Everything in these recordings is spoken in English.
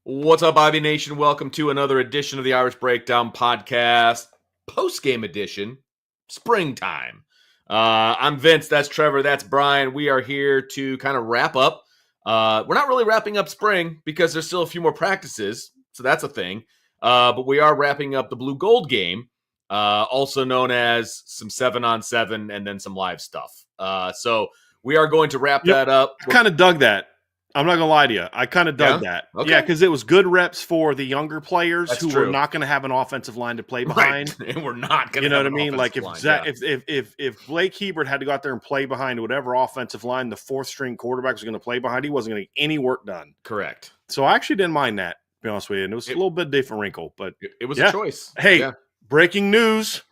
What's up, Ivy Nation? Welcome to another edition of the Irish Breakdown Podcast, Postgame edition, springtime. I'm Vince, that's Trevor, that's Brian. We are here to kind of wrap up. We're not really wrapping up spring because there's still a few more practices, so that's a thing. But we are wrapping up the Blue-Gold Game, also known as some 7-on-7 and then some live stuff. So we are going to wrap that up. I kind of dug that. I'm not going to lie to you. I kind of dug that. Okay. Yeah, because it was good reps for the younger players were not going to have an offensive line to play behind. Right. And we're not going to You know what I mean? Like if Blake Hebert had to go out there and play behind whatever offensive line the fourth string quarterback was going to play behind, he wasn't going to get any work done. Correct. So I actually didn't mind that, to be honest with you. And it was a little bit different wrinkle, but it was a choice. Hey, breaking news.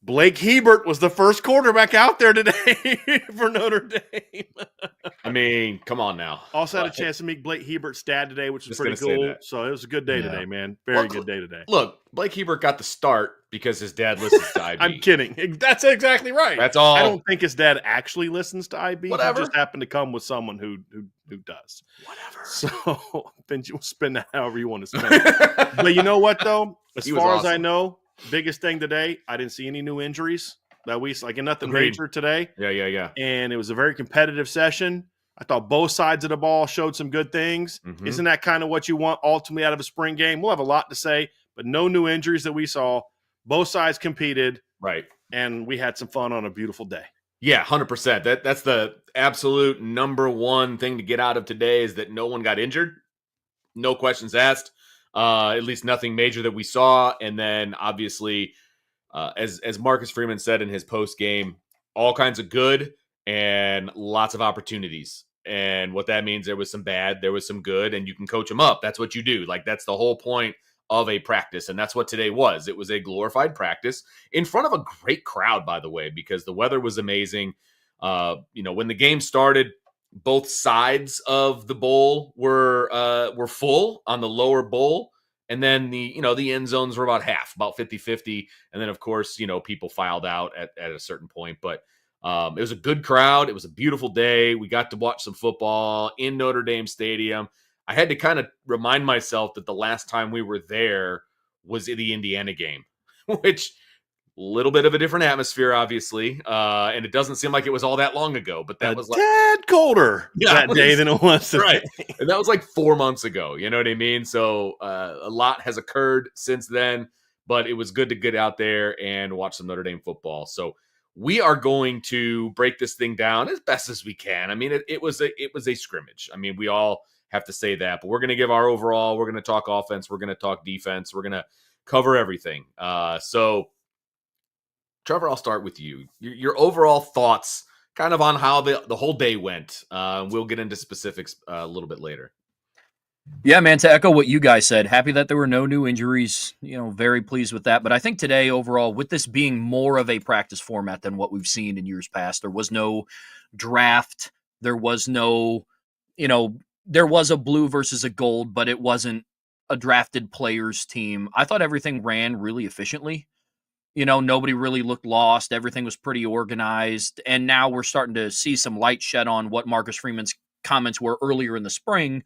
Blake Hebert was the first quarterback out there today for Notre Dame. I mean, come on now. Also had a chance to meet Blake Hebert's dad today, which was pretty cool. So it was a good day today, man. Very good day today. Look, Blake Hebert got the start because his dad listens to IB. I'm kidding. That's exactly right. That's all. I don't think his dad actually listens to IB. Whatever. He just happened to come with someone who does. Whatever. So then you spend that however you want to spend it. But you know what, though? As far as I know, biggest thing today, I didn't see any new injuries that we like, nothing major today. Yeah. And it was a very competitive session. I thought both sides of the ball showed some good things. Mm-hmm. Isn't that kind of what you want ultimately out of a spring game? We'll have a lot to say, but no new injuries that we saw. Both sides competed. Right. And we had some fun on a beautiful day. Yeah, 100%. That's the absolute number one thing to get out of today is that no one got injured. No questions asked. At least nothing major that we saw. And then obviously, as Marcus Freeman said in his post game, all kinds of good and lots of opportunities. And what that means, there was some bad, there was some good, and you can coach them up. That's what you do. Like, that's the whole point of a practice. And that's what today was. It was a glorified practice in front of a great crowd, by the way, because the weather was amazing. When the game started, both sides of the bowl were full on the lower bowl. And then the end zones were about half, about 50-50. And then, of course, people filed out at a certain point. But it was a good crowd. It was a beautiful day. We got to watch some football in Notre Dame Stadium. I had to kind of remind myself that the last time we were there was the Indiana game, which little bit of a different atmosphere, obviously, and it doesn't seem like it was all that long ago. But that was like tad colder that day than it was today. Right, and that was like 4 months ago. You know what I mean? So a lot has occurred since then, but it was good to get out there and watch some Notre Dame football. So we are going to break this thing down as best as we can. I mean, it was a scrimmage. I mean, we all have to say that, but we're going to give our overall. We're going to talk offense. We're going to talk defense. We're going to cover everything. So. Trevor, I'll start with you. Your overall thoughts kind of on how the whole day went. We'll get into specifics a little bit later. Yeah, man, to echo what you guys said, happy that there were no new injuries, very pleased with that. But I think today overall, with this being more of a practice format than what we've seen in years past, there was no draft. There was no, there was a blue versus a gold, but it wasn't a drafted players team. I thought everything ran really efficiently. Nobody really looked lost. Everything was pretty organized. And now we're starting to see some light shed on what Marcus Freeman's comments were earlier in the spring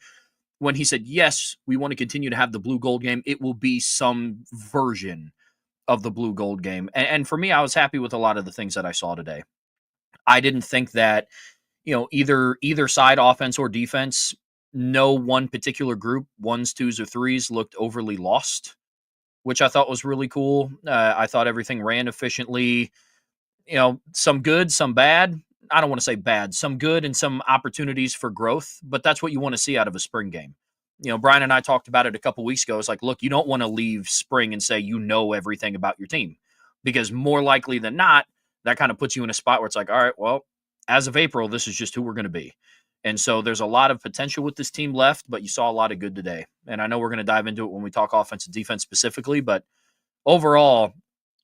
when he said, yes, we want to continue to have the Blue-Gold game. It will be some version of the Blue-Gold game. And for me, I was happy with a lot of the things that I saw today. I didn't think that, either side, offense or defense, no one particular group, ones, twos, or threes, looked overly lost, which I thought was really cool. I thought everything ran efficiently. Some good, some bad. I don't want to say bad. Some good and some opportunities for growth, but that's what you want to see out of a spring game. Brian and I talked about it a couple weeks ago. It's like, look, you don't want to leave spring and say everything about your team, because more likely than not, that kind of puts you in a spot where it's like, all right, well, as of April, this is just who we're going to be. And so there's a lot of potential with this team left, but you saw a lot of good today. And I know we're going to dive into it when we talk offense and defense specifically, but overall,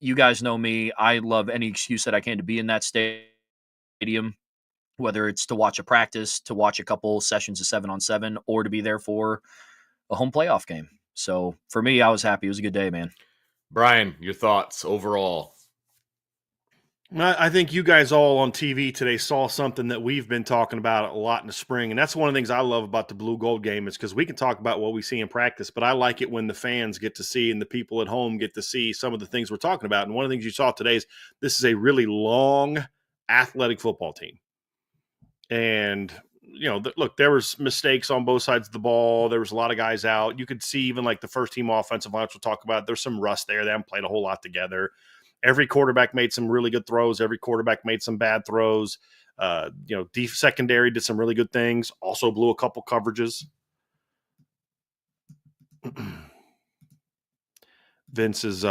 you guys know me. I love any excuse that I can to be in that stadium, whether it's to watch a practice, to watch a couple sessions of 7-on-7, or to be there for a home playoff game. So for me, I was happy. It was a good day, man. Brian, your thoughts overall? I think you guys all on TV today saw something that we've been talking about a lot in the spring, and that's one of the things I love about the Blue-Gold game is because we can talk about what we see in practice, but I like it when the fans get to see and the people at home get to see some of the things we're talking about. And one of the things you saw today is this is a really long, athletic football team. And, look, there was mistakes on both sides of the ball. There was a lot of guys out. You could see even like the first team offensive lines we'll talk about. There's some rust there. They haven't played a whole lot together. Every quarterback made some really good throws. Every quarterback made some bad throws. Secondary did some really good things. Also blew a couple coverages. Vince is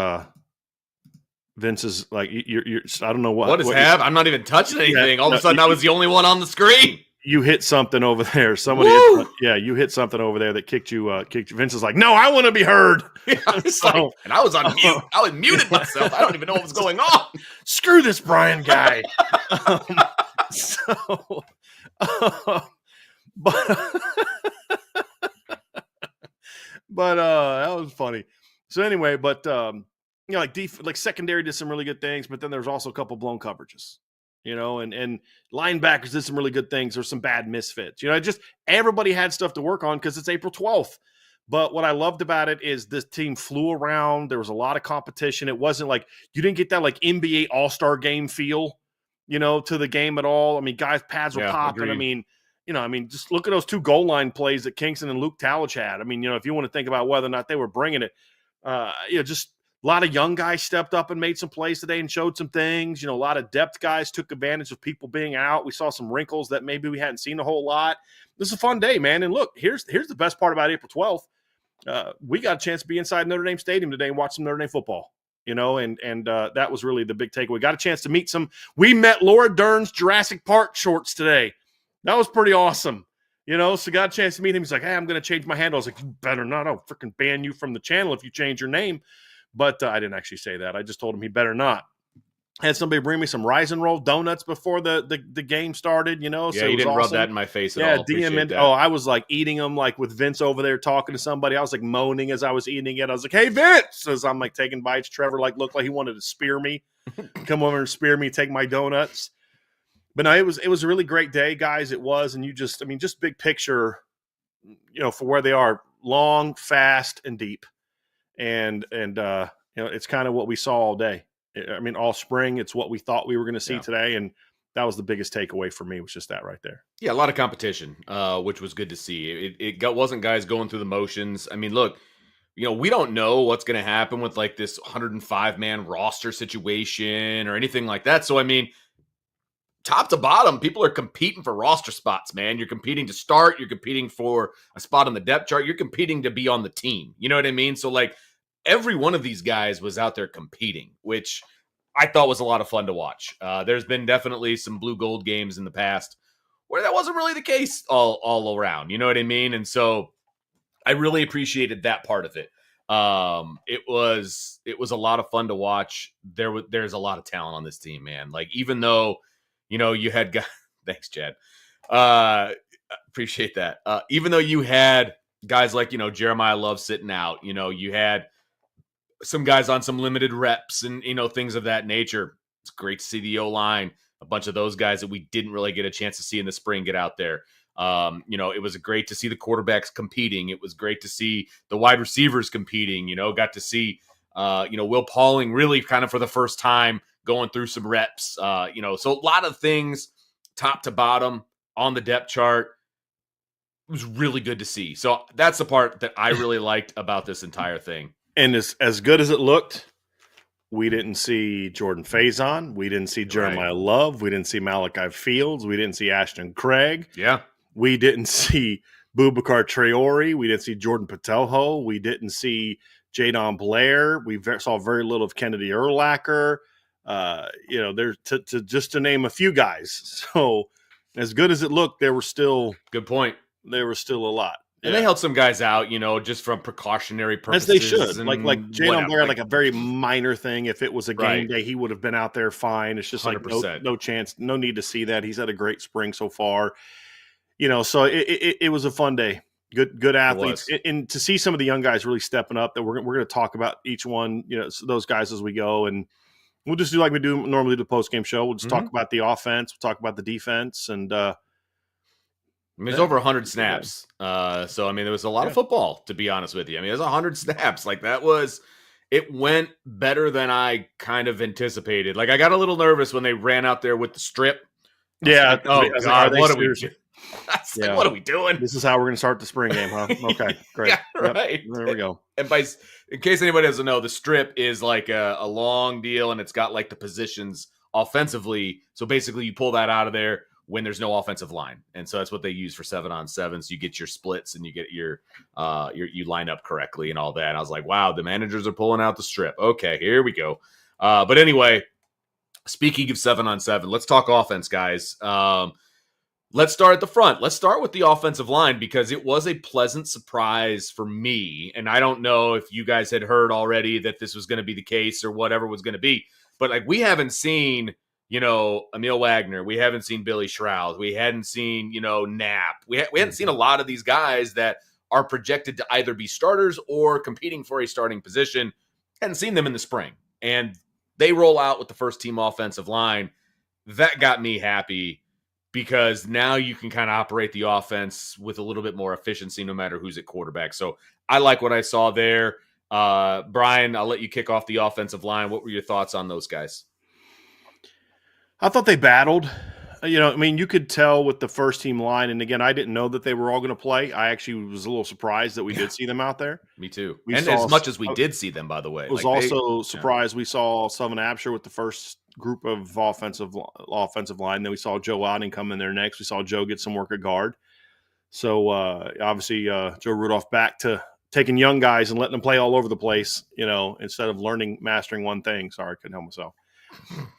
like you're I don't know what is happening. I'm not even touching anything. All of a sudden, I was the only one on the screen. You hit something over there. Somebody, you hit something over there that kicked you. Vince is like, no, I want to be heard. And I was on mute. I was muted myself. I don't even know what was going on. Screw this Brian guy. But that was funny. So anyway, like secondary did some really good things, but then there's also a couple blown coverages. And linebackers did some really good things. There's some bad misfits. Just everybody had stuff to work on because it's April 12th. But what I loved about it is this team flew around. There was a lot of competition. It wasn't like you didn't get that like NBA All-Star game feel, to the game at all. I mean, guys' pads were popping. Agreed. I mean, just look at those two goal line plays that Kingston and Luke Talich had. I mean, if you want to think about whether or not they were bringing it, just a lot of young guys stepped up and made some plays today and showed some things. A lot of depth guys took advantage of people being out. We saw some wrinkles that maybe we hadn't seen a whole lot. This is a fun day, man. And look, here's the best part about April 12th. We got a chance to be inside Notre Dame Stadium today and watch some Notre Dame football. And that was really the big takeaway. Got a chance to meet we met Laura Dern's Jurassic Park shorts today. That was pretty awesome. So got a chance to meet him. He's like, hey, I'm going to change my handle. I was like, you better not. I'll freaking ban you from the channel if you change your name. But I didn't actually say that. I just told him he better not. Had somebody bring me some Rise and Roll donuts before the game started, Yeah, so you didn't awesome. rub that in my face at all. DM that. Oh, I was like eating them like with Vince over there talking to somebody. I was like moaning as I was eating it. I was like, hey, Vince, as I'm like taking bites. Trevor looked like he wanted to spear me. Come over and spear me, take my donuts. But no, it was a really great day, guys. It was. And just big picture, for where they are, long, fast, and deep. And it's kind of what we saw all day. I mean, all spring, it's what we thought we were going to see today. And that was the biggest takeaway for me, was just that right there. Yeah, a lot of competition, which was good to see. It wasn't guys going through the motions. I mean, look, we don't know what's going to happen with like this 105-man roster situation or anything like that. So, I mean, top to bottom, people are competing for roster spots, man. You're competing to start. You're competing for a spot on the depth chart. You're competing to be on the team. You know what I mean? So, like, every one of these guys was out there competing, which I thought was a lot of fun to watch. There's been definitely some Blue-Gold games in the past where that wasn't really the case all around. You know what I mean? And so I really appreciated that part of it. It was a lot of fun to watch. There's a lot of talent on this team, man. Like, even though, you had guys, thanks, Chad. Appreciate that. Even though you had guys like, Jeremiah Love sitting out, you had some guys on some limited reps and, things of that nature. It's great to see the O-line, a bunch of those guys that we didn't really get a chance to see in the spring get out there. It was great to see the quarterbacks competing. It was great to see the wide receivers competing, got to see, Will Pauling really kind of for the first time going through some reps, so a lot of things top to bottom on the depth chart. It was really good to see. So that's the part that I really liked about this entire thing. And as good as it looked, we didn't see Jordan Faison. We didn't see Jeremiah Love. We didn't see Malachi Fields. We didn't see Ashton Craig. Yeah. We didn't see Boubacar Traore. We didn't see Jordan Patelho. We didn't see Jadon Blair. We saw very little of Kennedy Urlacher. There's just to name a few guys. So as good as it looked, there were still Good point. a lot. And they held some guys out, just from precautionary purposes. As they should. Like Jalen Blair, like a very minor thing. If it was a game day, he would have been out there fine. It's just 100%. like no chance, no need to see that. He's had a great spring so far. So it was a fun day. Good athletes. And to see some of the young guys really stepping up, that we're going to talk about each one, those guys as we go. And we'll just do like we do normally the post-game show. We'll just talk about the offense. We'll talk about the defense. And there's over 100 snaps. So, there was a lot of football, to be honest with you. There's 100 snaps. It went better than I kind of anticipated. I got a little nervous when they ran out there with the strip. Yeah. God, what are we doing? What are we doing? This is how we're going to start the spring game, huh? Okay, great. Yeah, right. Yep, there we go. And in case anybody doesn't know, the strip is like a long deal, and it's got the positions offensively. So basically, you pull that out of there when there's no offensive line, and so that's what they use for 7-on-7. So you get your splits and you get your you line up correctly and all that. And I was like, wow, the managers are pulling out the strip. Okay, here we go. But anyway, speaking of 7-on-7, let's talk offense, guys. Let's start at the front. Let's start with the offensive line, because it was a pleasant surprise for me. And I don't know if you guys had heard already that this was going to be the case or whatever was going to be. But we haven't seen, Emil Wagner. We haven't seen Billy Shroud. We hadn't seen, Knapp. We hadn't seen a lot of these guys that are projected to either be starters or competing for a starting position. Hadn't seen them in the spring. And they roll out with the first team offensive line. That got me happy, because now you can kind of operate the offense with a little bit more efficiency no matter who's at quarterback. So I like what I saw there. Brian, I'll let you kick off the offensive line. What were your thoughts on those guys? I thought they battled. You could tell with the first team line. And again, I didn't know that they were all going to play. I actually was a little surprised that we did see them out there. Me too. And as much as we did see them, by the way. I was also surprised we saw Sullivan Absher with the first group of offensive line. Then we saw Joe Otting come in there next. We saw Joe get some work at guard. So obviously Joe Rudolph back to taking young guys and letting them play all over the place, instead of mastering one thing. Sorry, I couldn't help myself.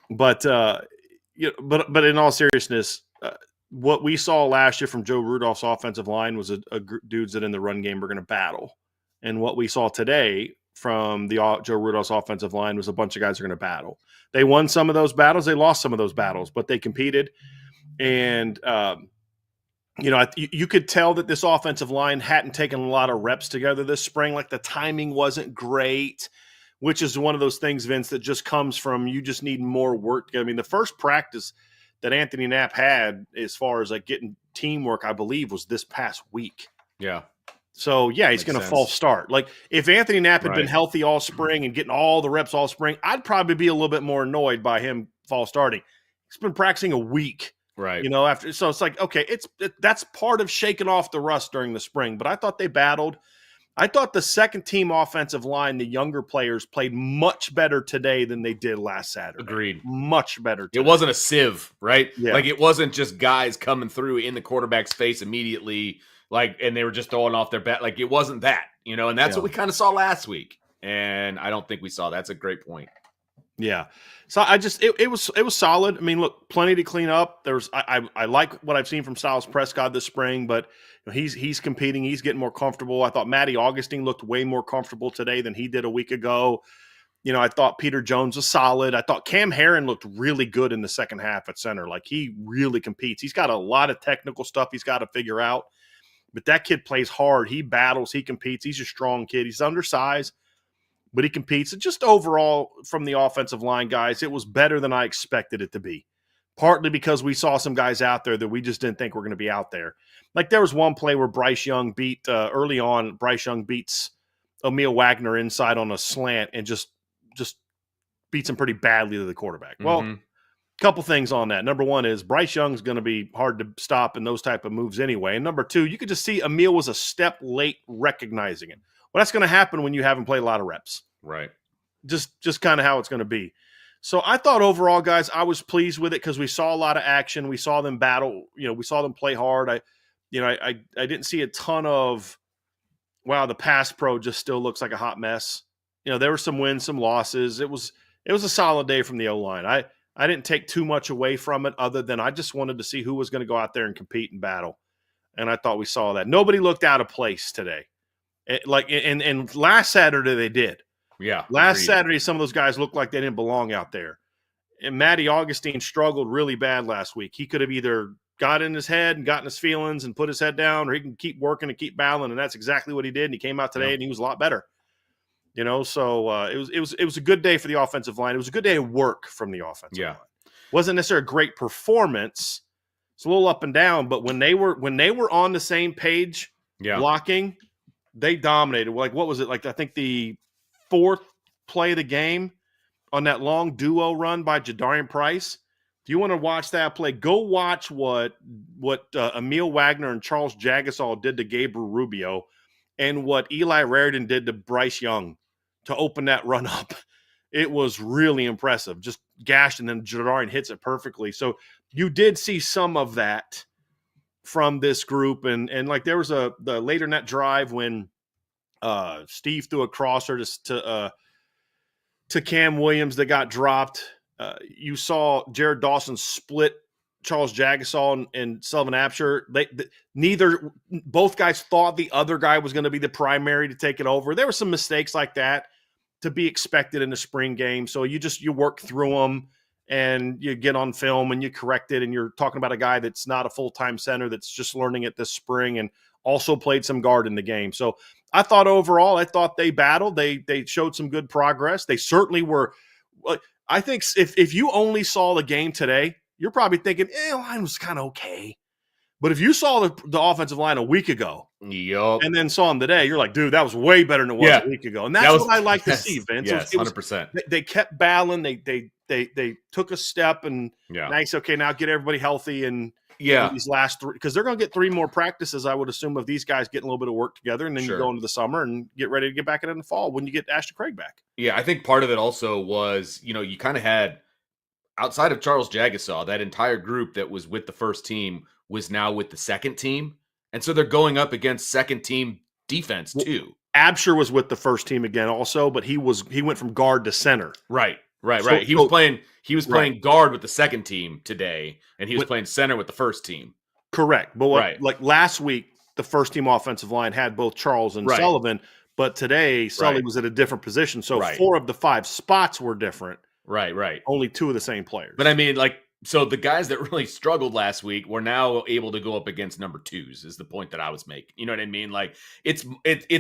But in all seriousness, what we saw last year from Joe Rudolph's offensive line was a dudes that in the run game were going to battle. And what we saw today from the Joe Rudolph's offensive line was a bunch of guys are going to battle. They won some of those battles. They lost some of those battles, but they competed. And, you could tell that this offensive line hadn't taken a lot of reps together this spring. The timing wasn't great, which is one of those things, Vince, that just comes from you just need more work. The first practice that Anthony Knapp had as far as getting teamwork, I believe, was this past week. Yeah. So, yeah, he's going to false start. If Anthony Knapp had been healthy all spring and getting all the reps all spring, I'd probably be a little bit more annoyed by him false starting. He's been practicing a week. Right. After, so it's okay, that's part of shaking off the rust during the spring. But I thought they battled. I thought the second team offensive line, the younger players, played much better today than they did last Saturday. Agreed. Much better today. It wasn't a sieve, right? Yeah. It wasn't just guys coming through in the quarterback's face immediately, and they were just throwing off their bat. It wasn't that, and that's what we kind of saw last week. And I don't think we saw that. That's a great point. Yeah. So it was solid. Look, plenty to clean up. I like what I've seen from Styles Prescott this spring, but he's competing. He's getting more comfortable. I thought Matty Augustine looked way more comfortable today than he did a week ago. I thought Peter Jones was solid. I thought Cam Herron looked really good in the second half at center. He really competes. He's got a lot of technical stuff he's got to figure out, but that kid plays hard. He battles. He competes. He's a strong kid. He's undersized, but he competes. And just overall from the offensive line, guys, it was better than I expected it to be. Partly because we saw some guys out there that we just didn't think were going to be out there. There was one play where Bryce Young beats Emil Wagner inside on a slant and just beats him pretty badly to the quarterback. Well, a couple things on that. Number one is Bryce Young's going to be hard to stop in those type of moves anyway. And number two, you could just see Emil was a step late recognizing it. Well, that's going to happen when you haven't played a lot of reps. Right. Just kind of how it's going to be. So I thought overall, guys, I was pleased with it because we saw a lot of action. We saw them battle. We saw them play hard. I didn't see a ton of, wow, the pass pro just still looks like a hot mess. There were some wins, some losses. It was a solid day from the O-line. I didn't take too much away from it other than I just wanted to see who was going to go out there and compete and battle. And I thought we saw that. Nobody looked out of place today. And last Saturday they did. Yeah. Last agreed. Saturday, some of those guys looked like they didn't belong out there. And Matty Augustine struggled really bad last week. He could have either got in his head and gotten his feelings and put his head down, or he can keep working and keep battling. And that's exactly what he did. And he came out today and he was a lot better. So it was a good day for the offensive line. It was a good day of work from the offensive line. Wasn't necessarily a great performance. It's a little up and down, but when they were on the same page blocking, they dominated. Like, what was it? Like, I think the fourth play of the game on that long duo run by Jadarian Price. Do you want to watch that play? Go watch what Emil Wagner and Charles Jagasol did to Gabriel Rubio and what Eli Raridan did to Bryce Young to open that run up. It was really impressive. Just gashed, and then Jadarian hits it perfectly. So you did see some of that from this group. And like there was the later net drive when Steve threw a crosser to Cam Williams that got dropped. You saw Jared Dawson split Charles Jagasol and Sullivan Absher. Both guys thought the other guy was going to be the primary to take it over. There were some mistakes like that to be expected in the spring game. So you work through them and you get on film and you correct it. And you're talking about a guy that's not a full-time center that's just learning it this spring and also played some guard in the game. So I thought overall, they battled. They showed some good progress. They certainly were. I think if you only saw the game today, you're probably thinking, the line was kind of okay. But if you saw the offensive line a week ago and then saw them today, you're like, dude, that was way better than it was a week ago. And that's what I like to see, Vince. Yes, 100%. They kept battling. They took a step and nice. Okay, now get everybody healthy and these last three, because they're going to get 3 more practices, I would assume, of these guys getting a little bit of work together, and then you go into the summer and get ready to get back in the fall when you get Ashton Craig back. Yeah, I think part of it also was, you kind of had, outside of Charles Jagasol, that entire group that was with the first team was now with the second team. And so they're going up against second team defense too. Absher was with the first team again also, but he went from guard to center. Right. He was playing guard with the second team today, and he was playing center with the first team. Correct. But like last week, the first team offensive line had both Charles and Sullivan, but today Sully was at a different position. So 4 of the 5 spots were different. Right. Only 2 of the same players. But I mean, so the guys that really struggled last week were now able to go up against number 2s is the point that I was making. You know what I mean? Like it's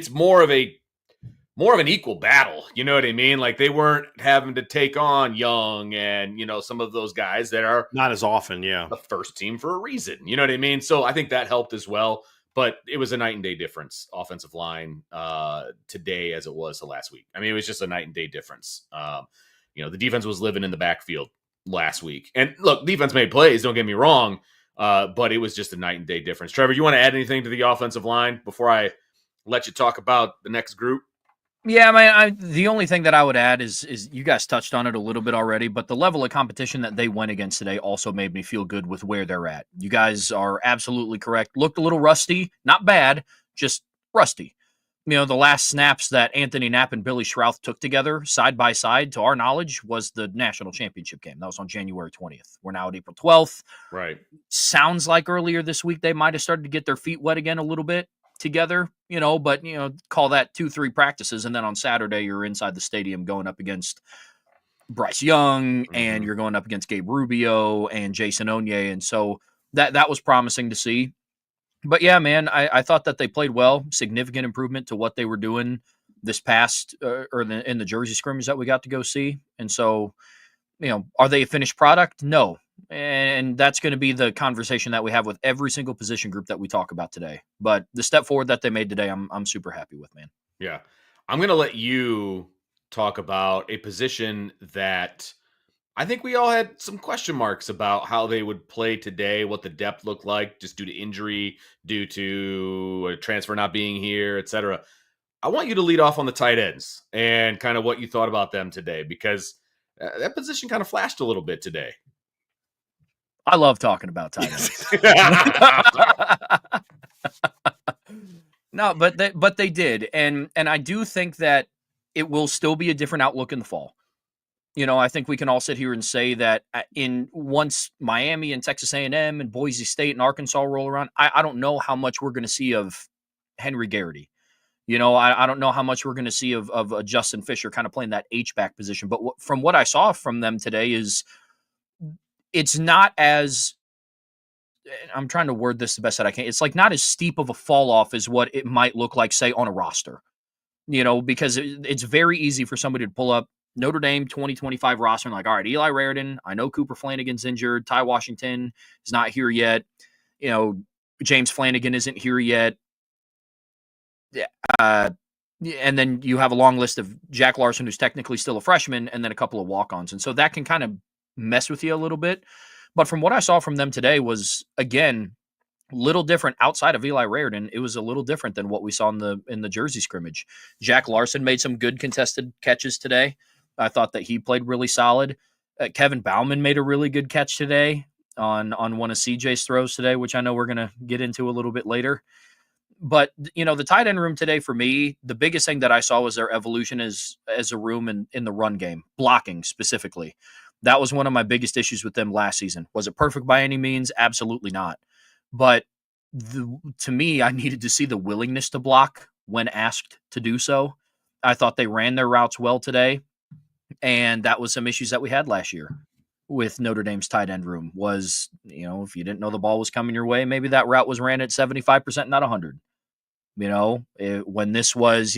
more of an equal battle. You know what I mean? Like they weren't having to take on Young and, some of those guys that are not as often. Yeah. The first team for a reason. You know what I mean? So I think that helped as well, but it was a night and day difference offensive line today as it was the last week. I mean, it was just a night and day difference. The defense was living in the backfield last week. And look, defense made plays, don't get me wrong, but it was just a night and day difference. Trevor, you want to add anything to the offensive line before I let you talk about the next group? Yeah, man, the only thing that I would add is you guys touched on it a little bit already, but the level of competition that they went against today also made me feel good with where they're at. You guys are absolutely correct. Looked a little rusty, not bad, just rusty. The last snaps that Anthony Knapp and Billy Schrouth took together side by side, to our knowledge, was the national championship game. That was on January 20th. We're now at April 12th. Right. Sounds like earlier this week they might have started to get their feet wet again a little bit together, but, call that 2-3 practices. And then on Saturday, you're inside the stadium going up against Bryce Young and you're going up against Gabe Rubio and Jason Onye. And so that was promising to see. But yeah, man, I thought that they played well. Significant improvement to what they were doing this past in the Jersey scrimmage that we got to go see. And so, are they a finished product? No. And that's going to be the conversation that we have with every single position group that we talk about today. But the step forward that they made today, I'm super happy with, man. Yeah. I'm going to let you talk about a position that I think we all had some question marks about how they would play today, what the depth looked like, just due to injury, due to a transfer not being here, etc. I want you to lead off on the tight ends and kind of what you thought about them today, because that position kind of flashed a little bit today. I love talking about tight ends. No, but they did, and I do think that it will still be a different outlook in the fall. I think we can all sit here and say that in once Miami and Texas A&M and Boise State and Arkansas roll around, I don't know how much we're going to see of Henry Garrity. I don't know how much we're going to see of Justin Fisher kind of playing that H-back position. But from what I saw from them today is it's not as – I'm trying to word this the best that I can. It's like not as steep of a fall off as what it might look like, say, on a roster. Because it's very easy for somebody to pull up Notre Dame 2025 roster and like, all right, Eli Raridan, I know Cooper Flanagan's injured. Ty Washington is not here yet. James Flanagan isn't here yet. And then you have a long list of Jack Larson, who's technically still a freshman, and then a couple of walk-ons. And so that can kind of mess with you a little bit. But from what I saw from them today was, again, little different outside of Eli Raridan. It was a little different than what we saw in the Jersey scrimmage. Jack Larson made some good contested catches today. I thought that he played really solid. Kevin Bauman made a really good catch today on one of CJ's throws today, which I know we're going to get into a little bit later. But, the tight end room today for me, the biggest thing that I saw was their evolution as a room in the run game, blocking specifically. That was one of my biggest issues with them last season. Was it perfect by any means? Absolutely not. But to me, I needed to see the willingness to block when asked to do so. I thought they ran their routes well today. And that was some issues that we had last year with Notre Dame's tight end room was, if you didn't know the ball was coming your way, maybe that route was ran at 75%, not 100. When this was,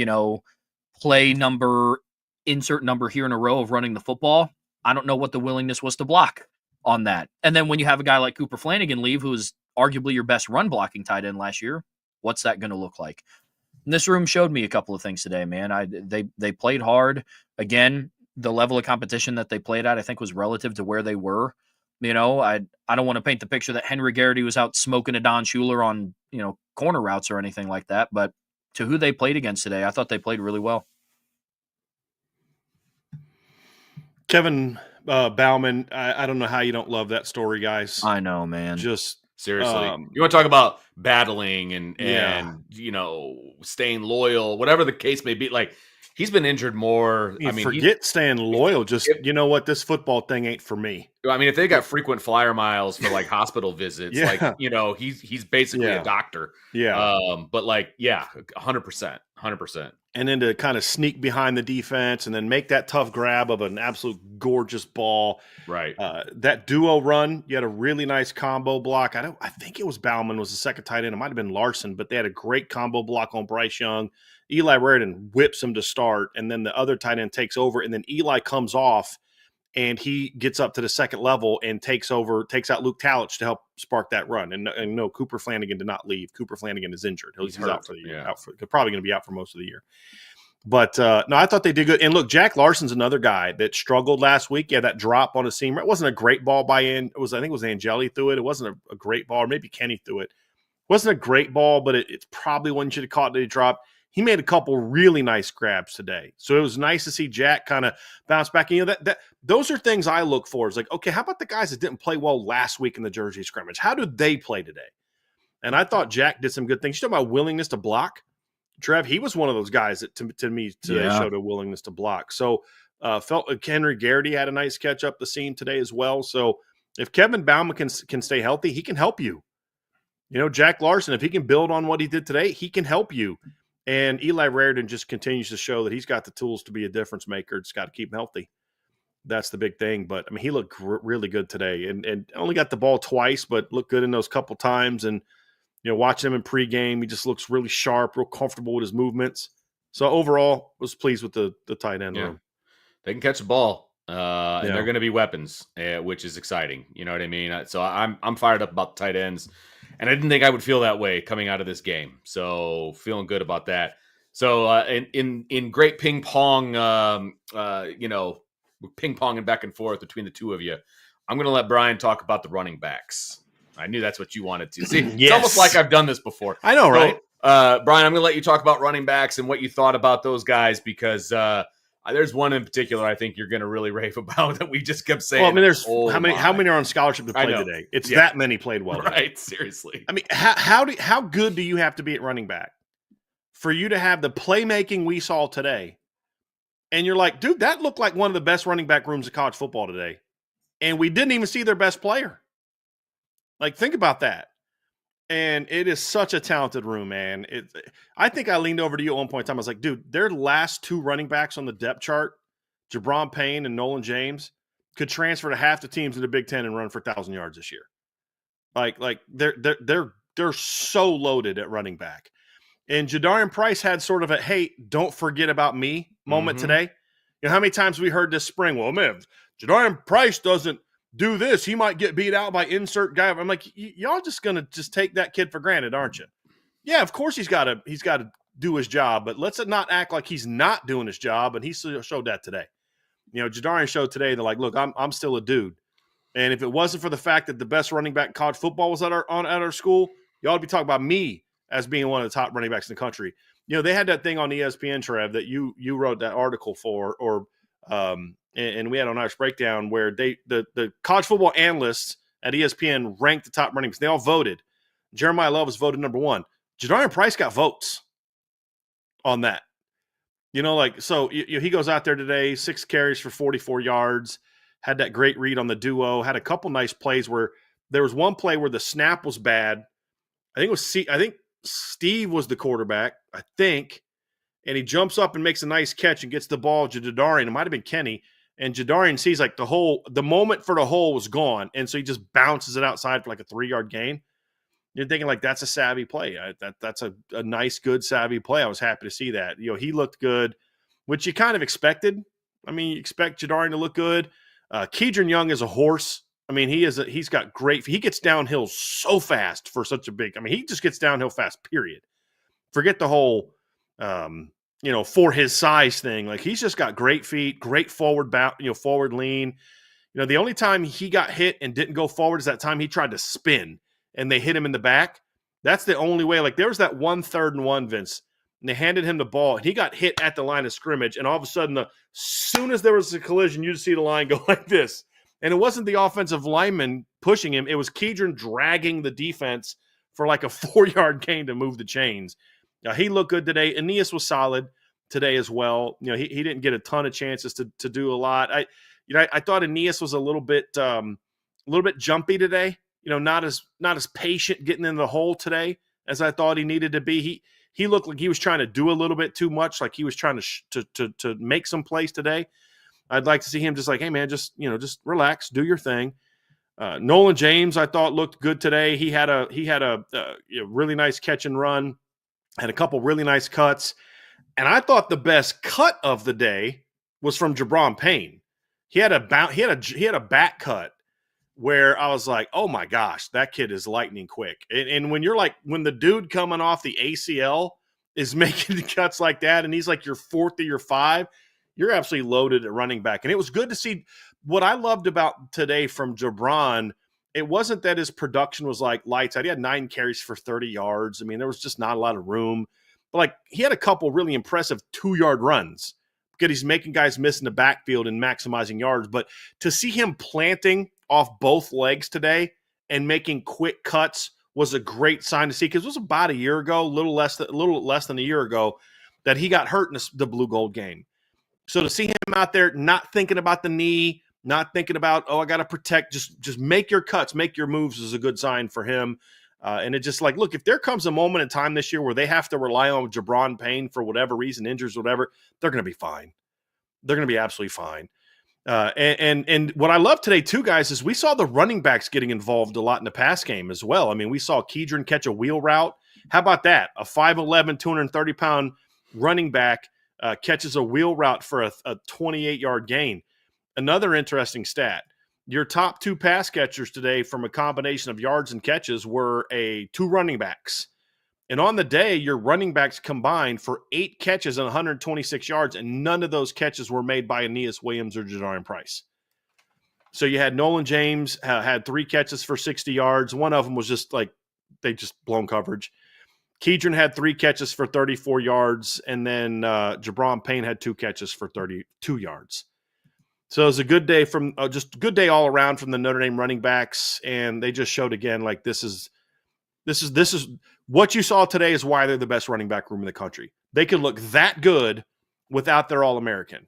play number, insert number here in a row of running the football, I don't know what the willingness was to block on that. And then when you have a guy like Cooper Flanagan leave, who is arguably your best run blocking tight end last year, what's that going to look like? And this room showed me a couple of things today, man. They played hard. Again, the level of competition that they played at, I think, was relative to where they were. I don't want to paint the picture that Henry Garrity was out smoking a Don Schuler on, corner routes or anything like that. But to who they played against today, I thought they played really well. Kevin Bauman, I don't know how you don't love that story, guys. I know, man. Just seriously. You want to talk about battling and staying loyal, whatever the case may be. Like, he's been injured more. Forget staying loyal. Just, you know what? This football thing ain't for me. If they got frequent flyer miles for like hospital visits, he's basically a doctor. Yeah. But 100%. And then to kind of sneak behind the defense and then make that tough grab of an absolute gorgeous ball. Right. That duo run, you had a really nice combo block. I think it was Bauman was the second tight end. It might have been Larson, but they had a great combo block on Bryce Young. Eli Raridan whips him to start, and then the other tight end takes over, and then Eli comes off, and he gets up to the second level and takes out Luke Talich to help spark that run. And no, Cooper Flanagan did not leave. Cooper Flanagan is injured. He's out for the year. Probably going to be out for most of the year. But, no, I thought they did good. And, look, Jack Larson's another guy that struggled last week. Yeah, that drop on a seam. It wasn't a great ball I think it was Angeli threw it. It wasn't a great ball, or maybe Kenny threw it. It wasn't a great ball, but it's probably one you should have caught that he dropped. He made a couple really nice grabs today. So it was nice to see Jack kind of bounce back. And, that those are things I look for. It's like, okay, how about the guys that didn't play well last week in the Jersey scrimmage? How did they play today? And I thought Jack did some good things. You talk about willingness to block. Trev, he was one of those guys that to me today showed a willingness to block. So felt like Henry Garrity had a nice catch up the seam today as well. So if Kevin Bauman can stay healthy, he can help you. Jack Larson, if he can build on what he did today, he can help you. And Eli Raridan just continues to show that he's got the tools to be a difference maker. Just got to keep him healthy. That's the big thing. But, he looked really good today and only got the ball twice, but looked good in those couple times. And, watching him in pregame, he just looks really sharp, real comfortable with his movements. So, overall, was pleased with the tight end room. They can catch the ball, and they're going to be weapons, which is exciting. You know what I mean? So, I'm fired up about the tight ends. And I didn't think I would feel that way coming out of this game. So feeling good about that. So in great ping pong, ping-ponging back and forth between the two of you, I'm going to let Brian talk about the running backs. I knew that's what you wanted to. See, It's almost like I've done this before. I know, right? So, Brian, I'm going to let you talk about running backs and what you thought about those guys because there's one in particular I think you're going to really rave about that we just kept saying. Well, there's how many are on scholarship to play today? It's that many played well. Right, today. Seriously. How good do you have to be at running back for you to have the playmaking we saw today And you're like, dude, that looked like one of the best running back rooms of college football today. And we didn't even see their best player. Like, think about that. And it is such a talented room, man. I think I leaned over to you at one point in time. I was like, dude, their last two running backs on the depth chart, Jabron Payne and Nolan James, could transfer to half the teams in the Big Ten and run for 1,000 yards this year. Like they're so loaded at running back. And Jadarian Price had sort of a, hey, don't forget about me moment today. You know how many times we heard this spring, well, man, if Jadarian Price doesn't do this, he might get beat out by insert guy. I'm like, y'all just going to just take that kid for granted, aren't you? Yeah, of course he's got to do his job, but let's not act like he's not doing his job, and he showed that today. You know, Jadarian showed today, they're like, look, I'm still a dude. And if it wasn't for the fact that the best running back in college football was at our school, y'all would be talking about me as being one of the top running backs in the country. You know, they had that thing on ESPN, Trev, that you wrote that article for, and we had on Irish Breakdown where the college football analysts at ESPN ranked the top running backs. They all voted. Jeremiah Love was voted number one. Jadarian Price got votes on that. You know, like, so he goes out there today, 6 carries for 44 yards, had that great read on the duo, had a couple nice plays where there was one play where the snap was bad. I think Steve was the quarterback, and he jumps up and makes a nice catch and gets the ball to Jadarian. It might have been Kenny, and Jadarian sees like the moment for the hole was gone, and so he just bounces it outside for like a 3-yard gain. You're thinking like that's a savvy play. That's a nice, good, savvy play. I was happy to see that. You know, he looked good, which you kind of expected. I mean, you expect Jadarian to look good. Kedron Young is a horse. I mean, he's got great. He gets downhill so fast for such a big. I mean, he just gets downhill fast. Period. Forget the whole, for his size thing. Like, he's just got great feet, great forward forward lean. You know, the only time he got hit and didn't go forward is that time he tried to spin and they hit him in the back. That's the only way. Like, there was that 1 3rd and 1, Vince, and they handed him the ball and he got hit at the line of scrimmage. And all of a sudden, as soon as there was a collision, you just see the line go like this. And it wasn't the offensive lineman pushing him. It was Kedron dragging the defense for like a 4-yard gain to move the chains. He looked good today. Aeneas was solid today as well. You know, he didn't get a ton of chances to do a lot. I thought Aeneas was a little bit jumpy today. You know, not as patient getting in the hole today as I thought he needed to be. He looked like he was trying to do a little bit too much, like he was trying to make some plays today. I'd like to see him just like, hey man, just relax, do your thing. Nolan James, I thought looked good today. He had a really nice catch and run, had a couple really nice cuts, and I thought the best cut of the day was from Jabron Payne. He had a back cut where I was like, oh my gosh, that kid is lightning quick. And when when the dude coming off the ACL is making cuts like that, and he's like your 4th or your 5. You're absolutely loaded at running back. And it was good to see. What I loved about today from Jabron, it wasn't that his production was like lights out. He had 9 carries for 30 yards. I mean, there was just not a lot of room. But like, he had a couple really impressive 2-yard runs because he's making guys miss in the backfield and maximizing yards. But to see him planting off both legs today and making quick cuts was a great sign to see, because it was about a year ago, a little less than a year ago, that he got hurt in the Blue-Gold game. So to see him out there not thinking about the knee, not thinking about, oh, I got to protect, just make your cuts, make your moves is a good sign for him. And it just like, look, if there comes a moment in time this year where they have to rely on Jabron Payne for whatever reason, injuries, whatever, they're going to be fine. They're going to be absolutely fine. And what I love today too, guys, is we saw the running backs getting involved a lot in the pass game as well. I mean, we saw Kedron catch a wheel route. How about that? A 5'11", 230-pound running back catches a wheel route for a 28-yard gain. Another interesting stat. Your top 2 pass catchers today from a combination of yards and catches were 2 running backs. And on the day, your running backs combined for 8 catches and 126 yards, and none of those catches were made by Aeneas Williams or Jadarian Price. So you had Nolan James had 3 catches for 60 yards. One of them was just like, they just blown coverage. Kedron had 3 catches for 34 yards, and then Jabron Payne had 2 catches for 32 yards. So it was a good day just a good day all around from the Notre Dame running backs, and they just showed again, like, this is what you saw today is why they're the best running back room in the country. They could look that good without their All-American.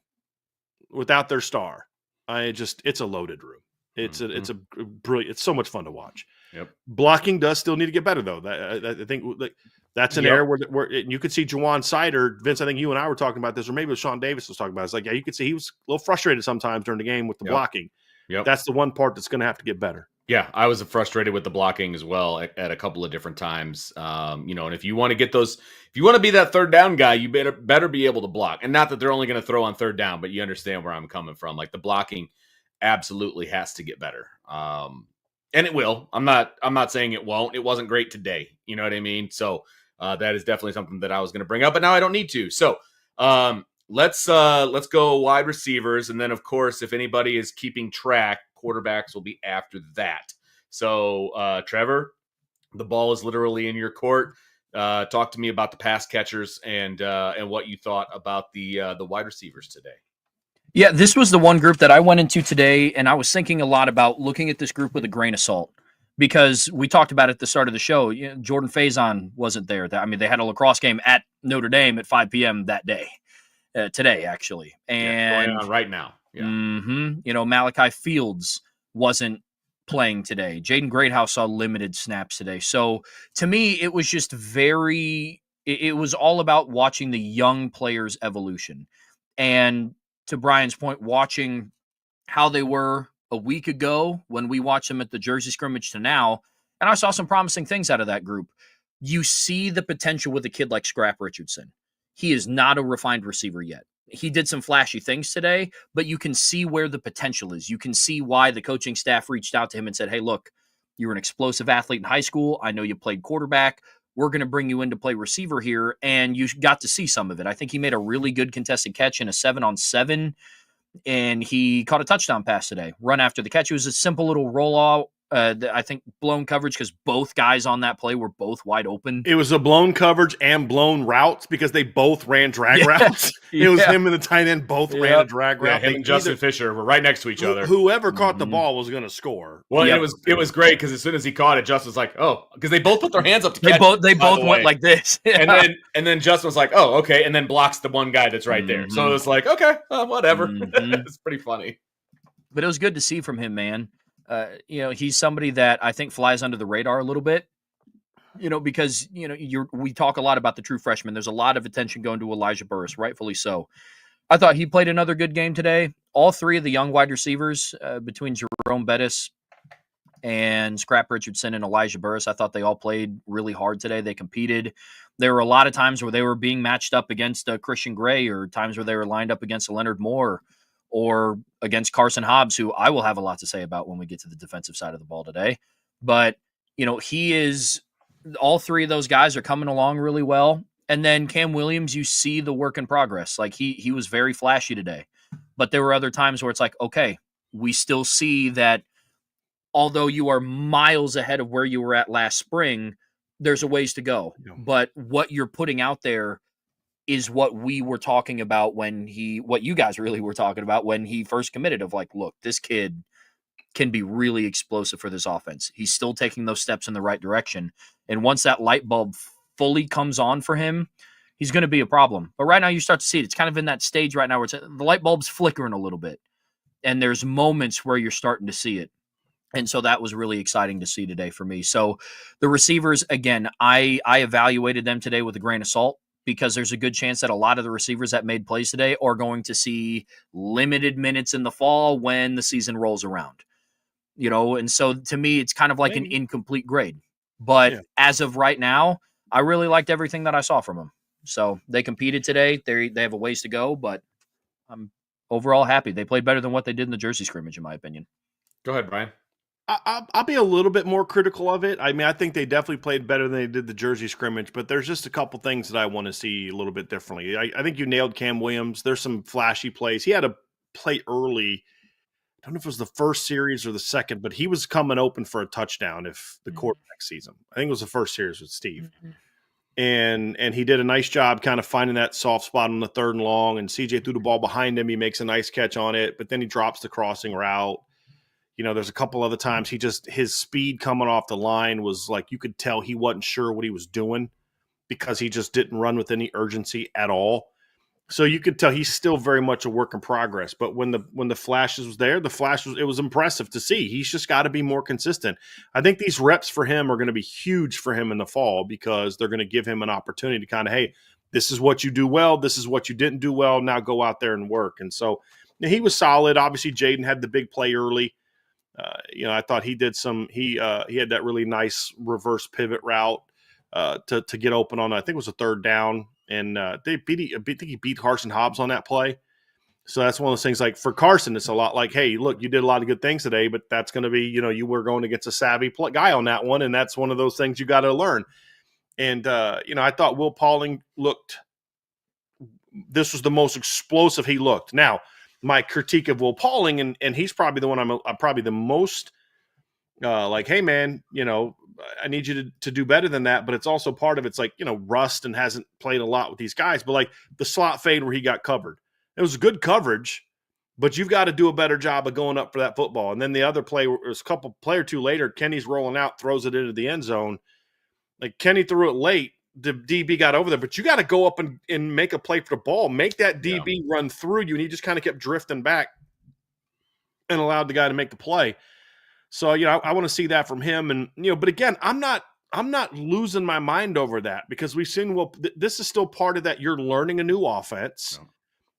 without their star. It's a loaded room. It's a brilliant. It's so much fun to watch. Yep. Blocking does still need to get better though. I think that's an area where you could see Jawan Sider. Vince, I think you and I were talking about this, or maybe it was Sean Davis was talking about it. It's like, yeah, you could see he was a little frustrated sometimes during the game with the blocking. Yep. That's the one part that's going to have to get better. Yeah, I was frustrated with the blocking as well at a couple of different times. And if you want to get those, if you want to be that third down guy, you better be able to block. And not that they're only going to throw on third down, but you understand where I'm coming from. Like, the blocking absolutely has to get better. And it will. I'm not saying it won't. It wasn't great today. You know what I mean? So that is definitely something that I was going to bring up, but now I don't need to. So let's go wide receivers, and then of course, if anybody is keeping track, quarterbacks will be after that. So Trevor, the ball is literally in your court. Talk to me about the pass catchers and what you thought about the wide receivers today. Yeah, this was the one group that I went into today, and I was thinking a lot about looking at this group with a grain of salt, because we talked about it at the start of the show. Jordan Faison wasn't there. They had a lacrosse game at Notre Dame at 5 p.m. that day, today, actually. And going on right now. Yeah. Malachi Fields wasn't playing today. Jaden Greathouse saw limited snaps today. So to me, it was just it was all about watching the young players' evolution. And to Brian's point, watching how they were a week ago when we watched them at the Jersey scrimmage to now, and I saw some promising things out of that group. You see the potential with a kid like Scrap Richardson. He is not a refined receiver yet. He did some flashy things today, but you can see where the potential is. You can see why the coaching staff reached out to him and said, hey, look, you're an explosive athlete in high school. I know you played quarterback. We're going to bring you in to play receiver here, and you got to see some of it. I think he made a really good contested catch in a 7-on-7, and he caught a touchdown pass today. Run after the catch. It was a simple little roll-out. I think blown coverage because both guys on that play were both wide open. It was a blown coverage and blown routes because they both ran drag routes. It was him and the tight end both ran a drag route. Him and Justin Fisher were right next to each other. Whoever caught the ball was going to score. Well, it was great because as soon as he caught it, Justin was like, "Oh," because they both put their hands up to catch. They both went like this, and then Justin was like, "Oh, okay," and then blocks the one guy that's right there. So it was like, okay, whatever. It's pretty funny, but it was good to see from him, man. He's somebody that I think flies under the radar a little bit, because, we talk a lot about the true freshman. There's a lot of attention going to Elijah Burris, rightfully so. I thought he played another good game today. All three of the young wide receivers, between Jerome Bettis and Scrap Richardson and Elijah Burris, I thought they all played really hard today. They competed. There were a lot of times where they were being matched up against Christian Gray, or times where they were lined up against Leonard Moore, or against Carson Hobbs, who I will have a lot to say about when we get to the defensive side of the ball today. But, all three of those guys are coming along really well. And then Cam Williams, you see the work in progress. Like he was very flashy today, but there were other times where it's like, okay, we still see that although you are miles ahead of where you were at last spring, there's a ways to go. Yeah. But what you're putting out there is what we were talking about what you guys really were talking about when he first committed, of like, look, this kid can be really explosive for this offense. He's still taking those steps in the right direction. And once that light bulb fully comes on for him, he's going to be a problem. But right now you start to see it. It's kind of in that stage right now where the light bulb's flickering a little bit. And there's moments where you're starting to see it. And so that was really exciting to see today for me. So the receivers, again, I evaluated them today with a grain of salt, because there's a good chance that a lot of the receivers that made plays today are going to see limited minutes in the fall when the season rolls around, and so to me, it's kind of like an incomplete grade. But as of right now, I really liked everything that I saw from them. So they competed today. They have a ways to go, but I'm overall happy. They played better than what they did in the Jersey scrimmage, in my opinion. Go ahead, Brian. I'll be a little bit more critical of it. I mean, I think they definitely played better than they did the Jersey scrimmage, but there's just a couple things that I want to see a little bit differently. I think you nailed Cam Williams. There's some flashy plays. He had a play early. I don't know if it was the first series or the second, but he was coming open for a touchdown if the quarterback sees him. I think it was the first series with Steve. And he did a nice job kind of finding that soft spot on the 3rd and long, and CJ threw the ball behind him. He makes a nice catch on it, but then he drops the crossing route. There's a couple other times his speed coming off the line was like, you could tell he wasn't sure what he was doing because he just didn't run with any urgency at all. So you could tell he's still very much a work in progress. But when the flashes was there, it was impressive to see. He's just got to be more consistent. I think these reps for him are going to be huge for him in the fall because they're going to give him an opportunity to kind of, hey, this is what you do well. This is what you didn't do well. Now go out there and work. And so he was solid. Obviously, Jaden had the big play early. I thought he did he had that really nice reverse pivot route to get open on, I think it was a third down. And I think he beat Carson Hobbs on that play. So that's one of those things, like for Carson, it's a lot like, hey, look, you did a lot of good things today, but that's going to be, you were going against a savvy guy on that one. And that's one of those things you got to learn. And, I thought Will Pauling this was the most explosive he looked. Now, my critique of Will Pauling, and he's probably the one I'm probably the most like, hey, man, I need you to do better than that. But it's also part of it's like, rust and hasn't played a lot with these guys. But like the slot fade where he got covered, it was good coverage, but you've got to do a better job of going up for that football. And then the other play was a play or two later, Kenny's rolling out, throws it into the end zone. Like Kenny threw it late. The DB got over there, but you got to go up and make a play for the ball, make that DB run through you. And he just kind of kept drifting back and allowed the guy to make the play. So, I want to see that from him. And, but again, I'm not losing my mind over that because we've seen, this is still part of that. You're learning a new offense. No.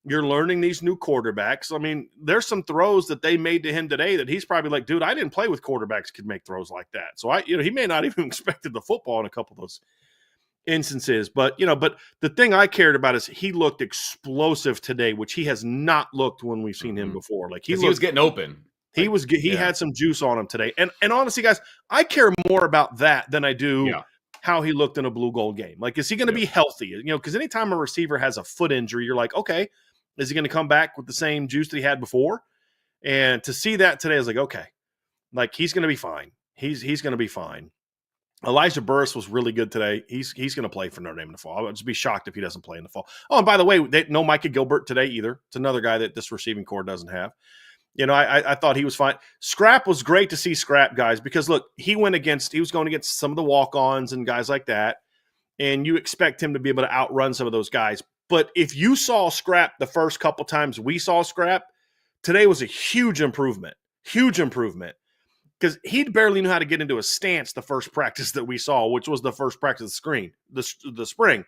You're learning these new quarterbacks. I mean, there's some throws that they made to him today that he's probably like, dude, I didn't play with quarterbacks who could make throws like that. So he may not even expected the football in a couple of those instances. But the thing I cared about is he looked explosive today, which he has not looked when we've seen him before. Like he was getting open. He had some juice on him today. And honestly, guys, I care more about that than I do how he looked in a Blue-Gold game. Like, is he going to be healthy? Because anytime a receiver has a foot injury, you're like, okay, is he going to come back with the same juice that he had before? And to see that today, I was like, okay, like he's going to be fine. He's going to be fine. Elijah Burris was really good today. He's going to play for Notre Dame in the fall. I would just be shocked if he doesn't play in the fall. Oh, and by the way, no Micah Gilbert today either. It's another guy that this receiving core doesn't have. I thought he was fine. Scrap was great to see Scrap, guys, because look, he was going against some of the walk-ons and guys like that, and you expect him to be able to outrun some of those guys. But if you saw Scrap the first couple times we saw Scrap, today was a huge improvement, because he barely knew how to get into a stance the first practice that we saw, which was the first practice of the spring.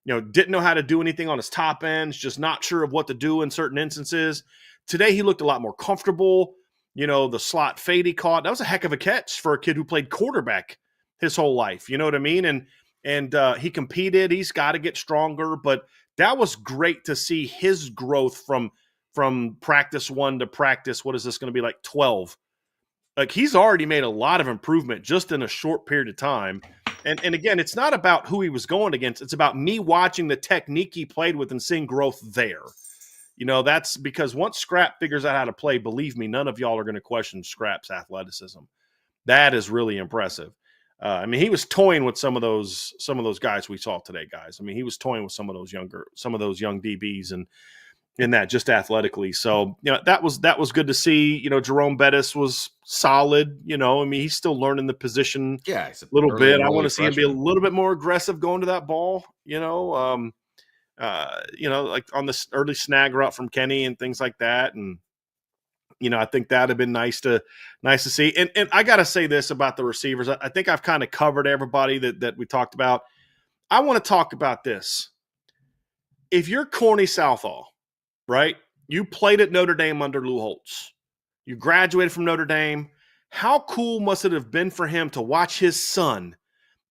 Didn't know how to do anything on his top ends, just not sure of what to do in certain instances. Today, he looked a lot more comfortable. The slot fade he caught, that was a heck of a catch for a kid who played quarterback his whole life. You know what I mean? And he competed. He's got to get stronger. But that was great to see his growth from practice 1 to practice. What is this going to be, like 12? Like, he's already made a lot of improvement just in a short period of time. And again, it's not about who he was going against. It's about me watching the technique he played with and seeing growth there. That's because once Scrap figures out how to play, believe me, none of y'all are going to question Scrap's athleticism. That is really impressive. He was toying with some of those guys we saw today, guys. He was toying with some of those young DBs and in that just athletically. So, that was good to see. Jerome Bettis was solid. He's still learning the position a little bit. I want to see him be a little bit more aggressive going to that ball, like on this early snag route from Kenny and things like that. And, I think that'd have been nice to see. And I got to say this about the receivers. I think I've kind of covered everybody that we talked about. I want to talk about this. If you're Corny Southall, right? You played at Notre Dame under Lou Holtz. You graduated from Notre Dame. How cool must it have been for him to watch his son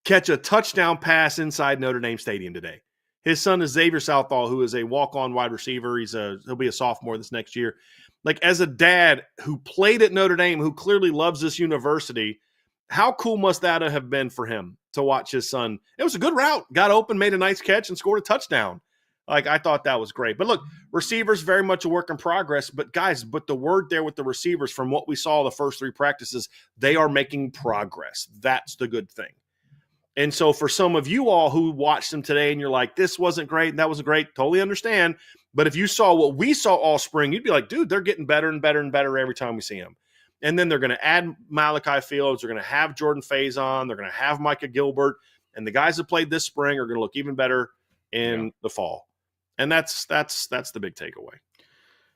catch a touchdown pass inside Notre Dame Stadium today? His son is Xavier Southall, who is a walk-on wide receiver. He'll be a sophomore this next year. Like, as a dad who played at Notre Dame, who clearly loves this university, how cool must that have been for him to watch his son? It was a good route. Got open, made a nice catch, and scored a touchdown. Like, I thought that was great. But look, receivers, very much a work in progress. But guys, the word there with the receivers from what we saw the first 3 practices, they are making progress. That's the good thing. And so for some of you all who watched them today and you're like, this wasn't great and that wasn't great, totally understand. But if you saw what we saw all spring, you'd be like, dude, they're getting better and better and better every time we see them. And then they're going to add Malachi Fields. They're going to have Jordan Faison. They're going to have Micah Gilbert. And the guys that played this spring are going to look even better in the fall. And that's the big takeaway.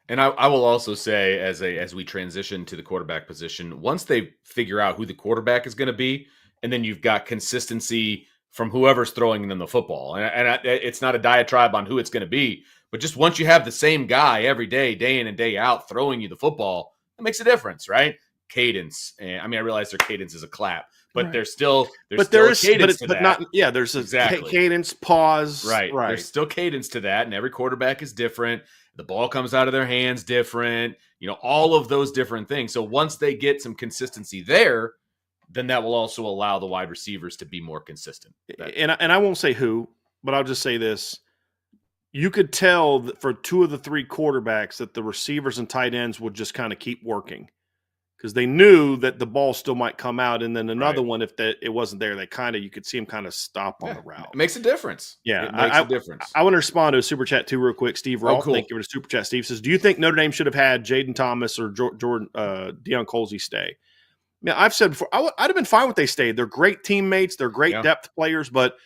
And I will also say, as we transition to the quarterback position, once they figure out who the quarterback is going to be, and then you've got consistency from whoever's throwing them the football, it's not a diatribe on who it's going to be, but just once you have the same guy every day, day in and day out, throwing you the football, it makes a difference, right? Cadence. And I mean, I realize their cadence is a clap, but Right. there's still a cadence to that. Not, yeah, there's a cadence, pause. Right. There's still cadence to that, and every quarterback is different. The ball comes out of their hands different, all of those different things. So once they get some consistency there, then that will also allow the wide receivers to be more consistent. And I won't say who, but I'll just say this. You could tell that for 2 of the 3 quarterbacks that the receivers and tight ends would just kind of keep working because they knew that the ball still might come out. And then another one, if it wasn't there, you could see him kind of stop on the route. It makes a difference. Yeah. It makes a difference. I want to respond to a super chat too real quick. Steve Roth, cool. Thank you for the super chat. Steve says, do you think Notre Dame should have had Jaden Thomas or Jordan Deion Colsey stay? Yeah, I've said before, I'd have been fine with they stayed. They're great teammates. They're great depth players, but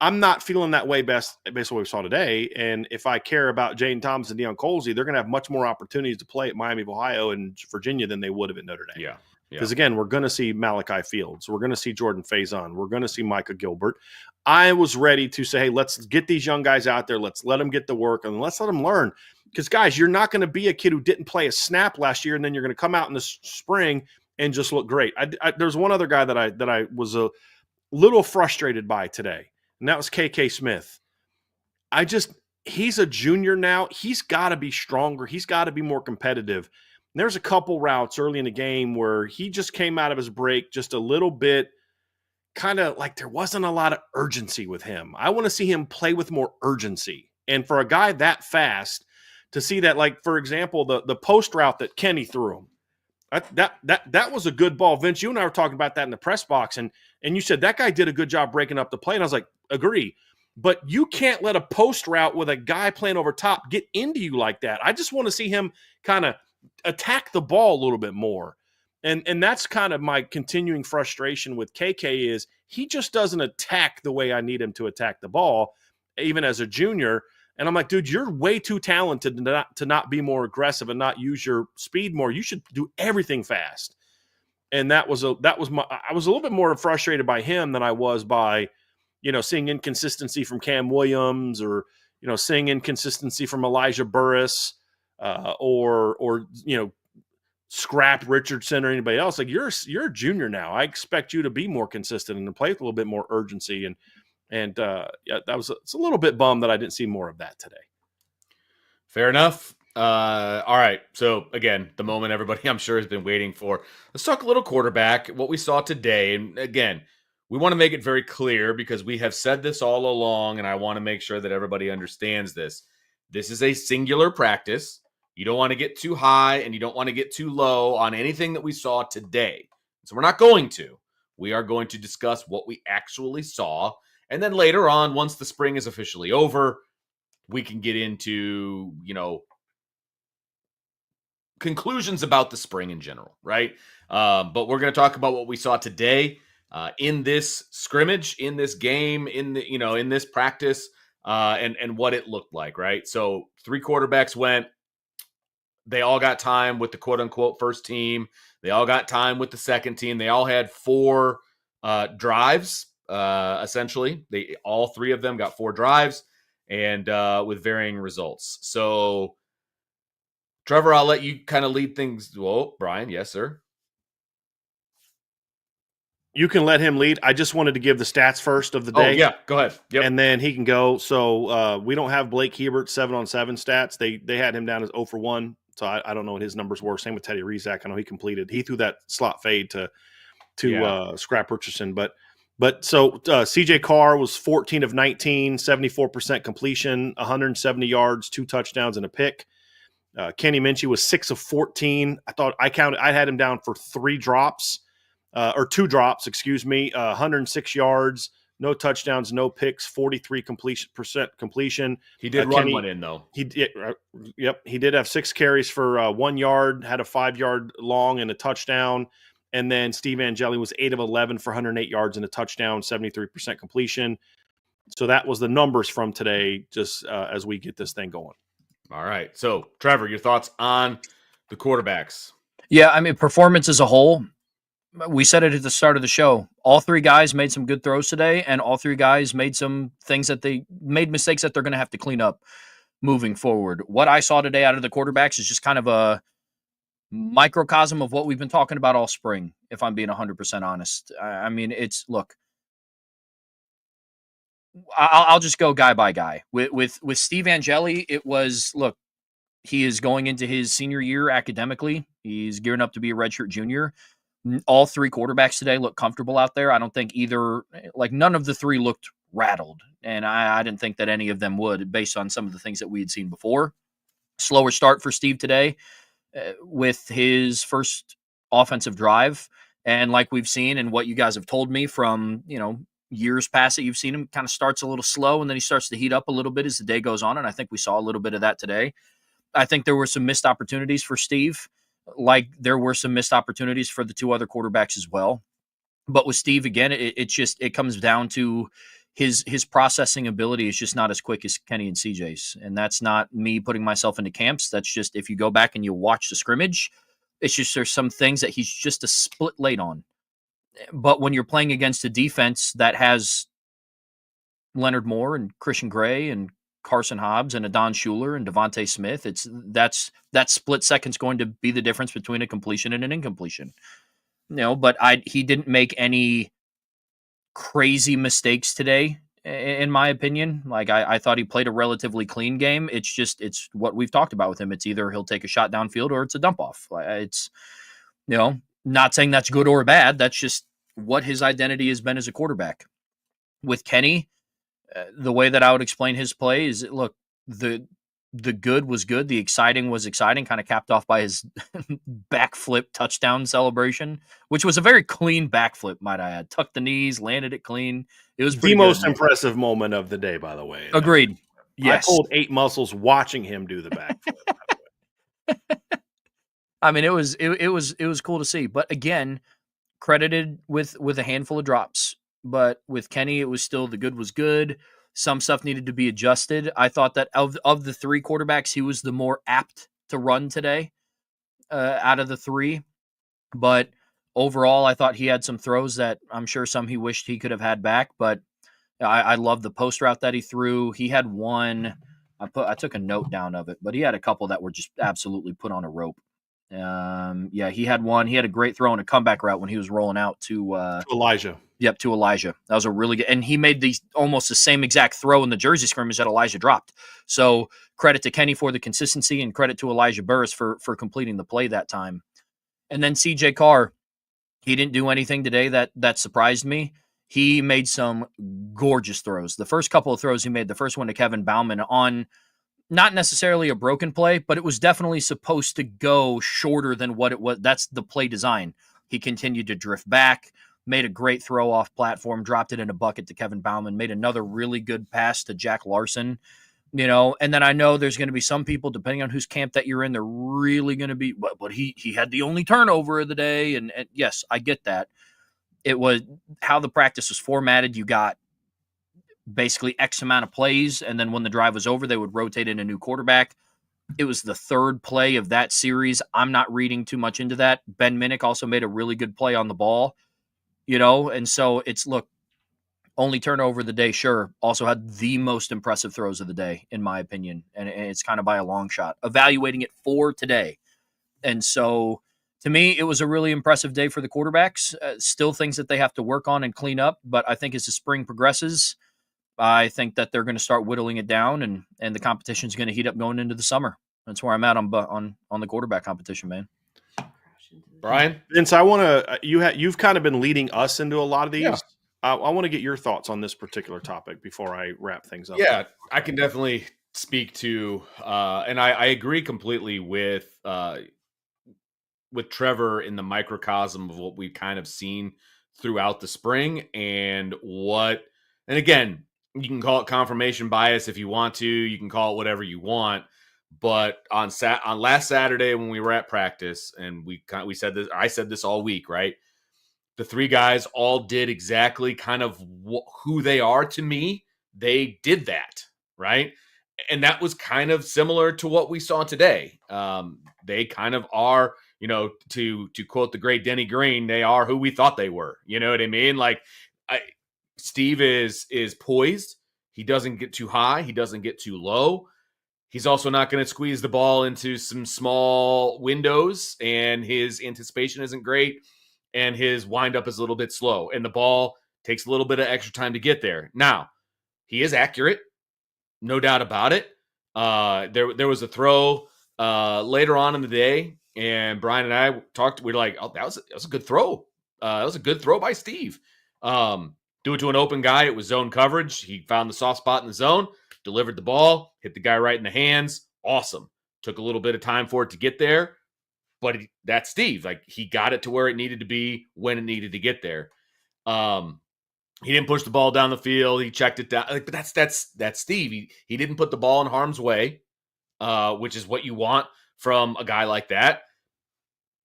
I'm not feeling that way based on what we saw today. And if I care about Jaden Thomas and Deion Colsey, they're going to have much more opportunities to play at Miami of Ohio and Virginia than they would have at Notre Dame. Yeah. Because, again, we're going to see Malachi Fields. We're going to see Jordan Faison. We're going to see Micah Gilbert. I was ready to say, hey, let's get these young guys out there. Let's let them get the work, and let's let them learn. Because, guys, you're not going to be a kid who didn't play a snap last year, and then you're going to come out in the spring and just look great. There's one other guy that I was a little frustrated by today, and that was KK Smith. He's a junior now. He's got to be stronger. He's got to be more competitive. And there's a couple routes early in the game where he just came out of his break just a little bit, kind of like there wasn't a lot of urgency with him. I want to see him play with more urgency. And for a guy that fast, to see that, like, for example, the post route that Kenny threw him, that was a good ball. Vince, you and I were talking about that in the press box, and you said that guy did a good job breaking up the play. And I was like, agree. But you can't let a post route with a guy playing over top get into you like that. I just want to see him kind of attack the ball a little bit more. And that's kind of my continuing frustration with KK is he just doesn't attack the way I need him to attack the ball, even as a junior. And I'm like, dude, you're way too talented to not be more aggressive and not use your speed more. You should do everything fast. And I was a little bit more frustrated by him than I was by, seeing inconsistency from Cam Williams or, seeing inconsistency from Elijah Burris or Scrap Richardson or anybody else. Like you're a junior now. I expect you to be more consistent and to play with a little bit more urgency. And it's a little bit bummed that I didn't see more of that today. Fair enough. All right. So again, the moment everybody I'm sure has been waiting for. Let's talk a little quarterback, what we saw today. And again, we want to make it very clear because we have said this all along, and I want to make sure that everybody understands this. This is a singular practice. You don't want to get too high and you don't want to get too low on anything that we saw today. So we're not going to. We are going to discuss what we actually saw. And then later on, once the spring is officially over, we can get into, conclusions about the spring in general, right? But we're going to talk about what we saw today in this scrimmage, in this game, in this practice, and what it looked like, right? So 3 quarterbacks went. They all got time with the quote-unquote first team. They all got time with the second team. They all had 4 drives, essentially. All 3 of them got 4 drives, and with varying results. So, Trevor, I'll let you kind of lead things. Whoa, Brian, yes, sir. You can let him lead. I just wanted to give the stats first of the day. Oh, yeah, go ahead. Yep. And then he can go. So we don't have Blake Hebert's 7-on-7 stats. They had him down as 0 for 1. So I don't know what his numbers were. Same with Teddy Rizak. I know he completed. He threw that slot fade to Scrap Richardson. But CJ Carr was 14 of 19, 74% completion, 170 yards, 2 touchdowns, and a pick. Kenny Minchie was 6 of 14. I had him down for 3 drops, or 2 drops, 106 yards, no touchdowns, no picks, 43% completion. He did run one in, though. He did. Yep. He did have 6 carries for 1 yard, had a 5-yard long and a touchdown. And then Steve Angeli was 8 of 11 for 108 yards and a touchdown, 73% completion. So that was the numbers from today, just as we get this thing going. All right. So, Trevor, your thoughts on the quarterbacks? Yeah, I mean, performance as a whole, we said it at the start of the show. All three guys made some good throws today, and all three guys made some things that they made mistakes that they're going to have to clean up moving forward. What I saw today out of the quarterbacks is just kind of a microcosm of what we've been talking about all spring, if I'm being 100% honest. I mean, it's, look, I'll just go guy by guy. With Steve Angeli, it was, look, he is going into his senior year academically. He's gearing up to be a redshirt junior. All three quarterbacks today look comfortable out there. I don't think none of the three looked rattled. And I didn't think that any of them would, based on some of the things that we had seen before. Slower start for Steve today with his first offensive drive. And like we've seen and what you guys have told me from, years past that you've seen him, kind of starts a little slow and then he starts to heat up a little bit as the day goes on. And I think we saw a little bit of that today. I think there were some missed opportunities for Steve, like there were some missed opportunities for the two other quarterbacks as well. But with Steve, again, it comes down to his processing ability is just not as quick as Kenny and CJ's. And that's not me putting myself into camps. That's just, if you go back and you watch the scrimmage, it's just there's some things that he's just a split late on. But when you're playing against a defense that has Leonard Moore and Christian Gray and Carson Hobbs and Adon Schuler and Devontae Smith, that split second's going to be the difference between a completion and an incompletion. But he didn't make any crazy mistakes today, in my opinion. Like I thought he played a relatively clean game. It's what we've talked about with him. It's either he'll take a shot downfield or it's a dump off. It's, not saying that's good or bad. That's just what his identity has been as a quarterback. With Kenny, the way that I would explain his play is, look, the good was good. The exciting was exciting, kind of capped off by his backflip touchdown celebration, which was a very clean backflip, might I add. Tucked the knees, landed it clean. It was the most impressive moment of the day, by the way. Agreed. Yes. I pulled 8 muscles watching him do the backflip. I mean, it was cool to see. But again, credited with a handful of drops. But with Kenny, it was still the good was good. Some stuff needed to be adjusted. I thought that of the three quarterbacks, he was the more apt to run today out of the three. But overall, I thought he had some throws that I'm sure some he wished he could have had back. But I love the post route that he threw. He had one. I took a note down of it, but he had a couple that were just absolutely put on a rope. He had one. He had a great throw and a comeback route when he was rolling out to Elijah. Yep, to Elijah. That was a really good, and he made almost the same exact throw in the Jersey scrimmage that Elijah dropped. So credit to Kenny for the consistency and credit to Elijah Burris for completing the play that time. And then CJ Carr, he didn't do anything today that surprised me. He made some gorgeous throws. The first couple of throws he made, the first one to Kevin Bauman on not necessarily a broken play, but it was definitely supposed to go shorter than what it was. That's the play design. He continued to drift back, made a great throw off platform, dropped it in a bucket to Kevin Bauman, made another really good pass to Jack Larson, and then I know there's going to be some people, depending on whose camp that you're in, they're really going to be, but he had the only turnover of the day. And yes, I get that. It was how the practice was formatted. You got basically X amount of plays, and then when the drive was over, they would rotate in a new quarterback. It was the third play of that series. I'm not reading too much into that. Ben Minnick also made a really good play on the ball, and so it's, look, only turnover of the day, sure. Also had the most impressive throws of the day, in my opinion, and it's kind of by a long shot. Evaluating it for today. And so, to me, it was a really impressive day for the quarterbacks. Still things that they have to work on and clean up, but I think as the spring progresses, I think that they're going to start whittling it down, and the competition is going to heat up going into the summer. That's where I'm at on the quarterback competition, man. Brian? Vince, I want to you've kind of been leading us into a lot of these. Yeah. I want to get your thoughts on this particular topic before I wrap things up. Yeah, I can definitely speak to, and I agree completely with Trevor in the microcosm of what we've kind of seen throughout the spring and again, you can call it confirmation bias if you want to, you can call it whatever you want. But on last Saturday when we were at practice, and we said this, I said this all week, right? The three guys all did exactly kind of who they are to me they did that, right? And that was kind of similar to what we saw today. They kind of are, to quote the great Denny Green, they are who we thought they were. You know what I mean? Like, Steve is poised. He doesn't get too high. He doesn't get too low. He's also not going to squeeze the ball into some small windows, and his anticipation isn't great, and his windup is a little bit slow, and the ball takes a little bit of extra time to get there. Now, he is accurate, no doubt about it. There was a throw later on in the day, and Brian and I talked. We were like, "Oh, that was a good throw. That was a good throw by Steve. Do it to an open guy. It was zone coverage. He found the soft spot in the zone, delivered the ball, hit the guy right in the hands. Awesome. Took a little bit of time for it to get there, but that's Steve. Like, he got it to where it needed to be when it needed to get there. He didn't push the ball down the field. He checked it down. But that's Steve. He didn't put the ball in harm's way, which is what you want from a guy like that.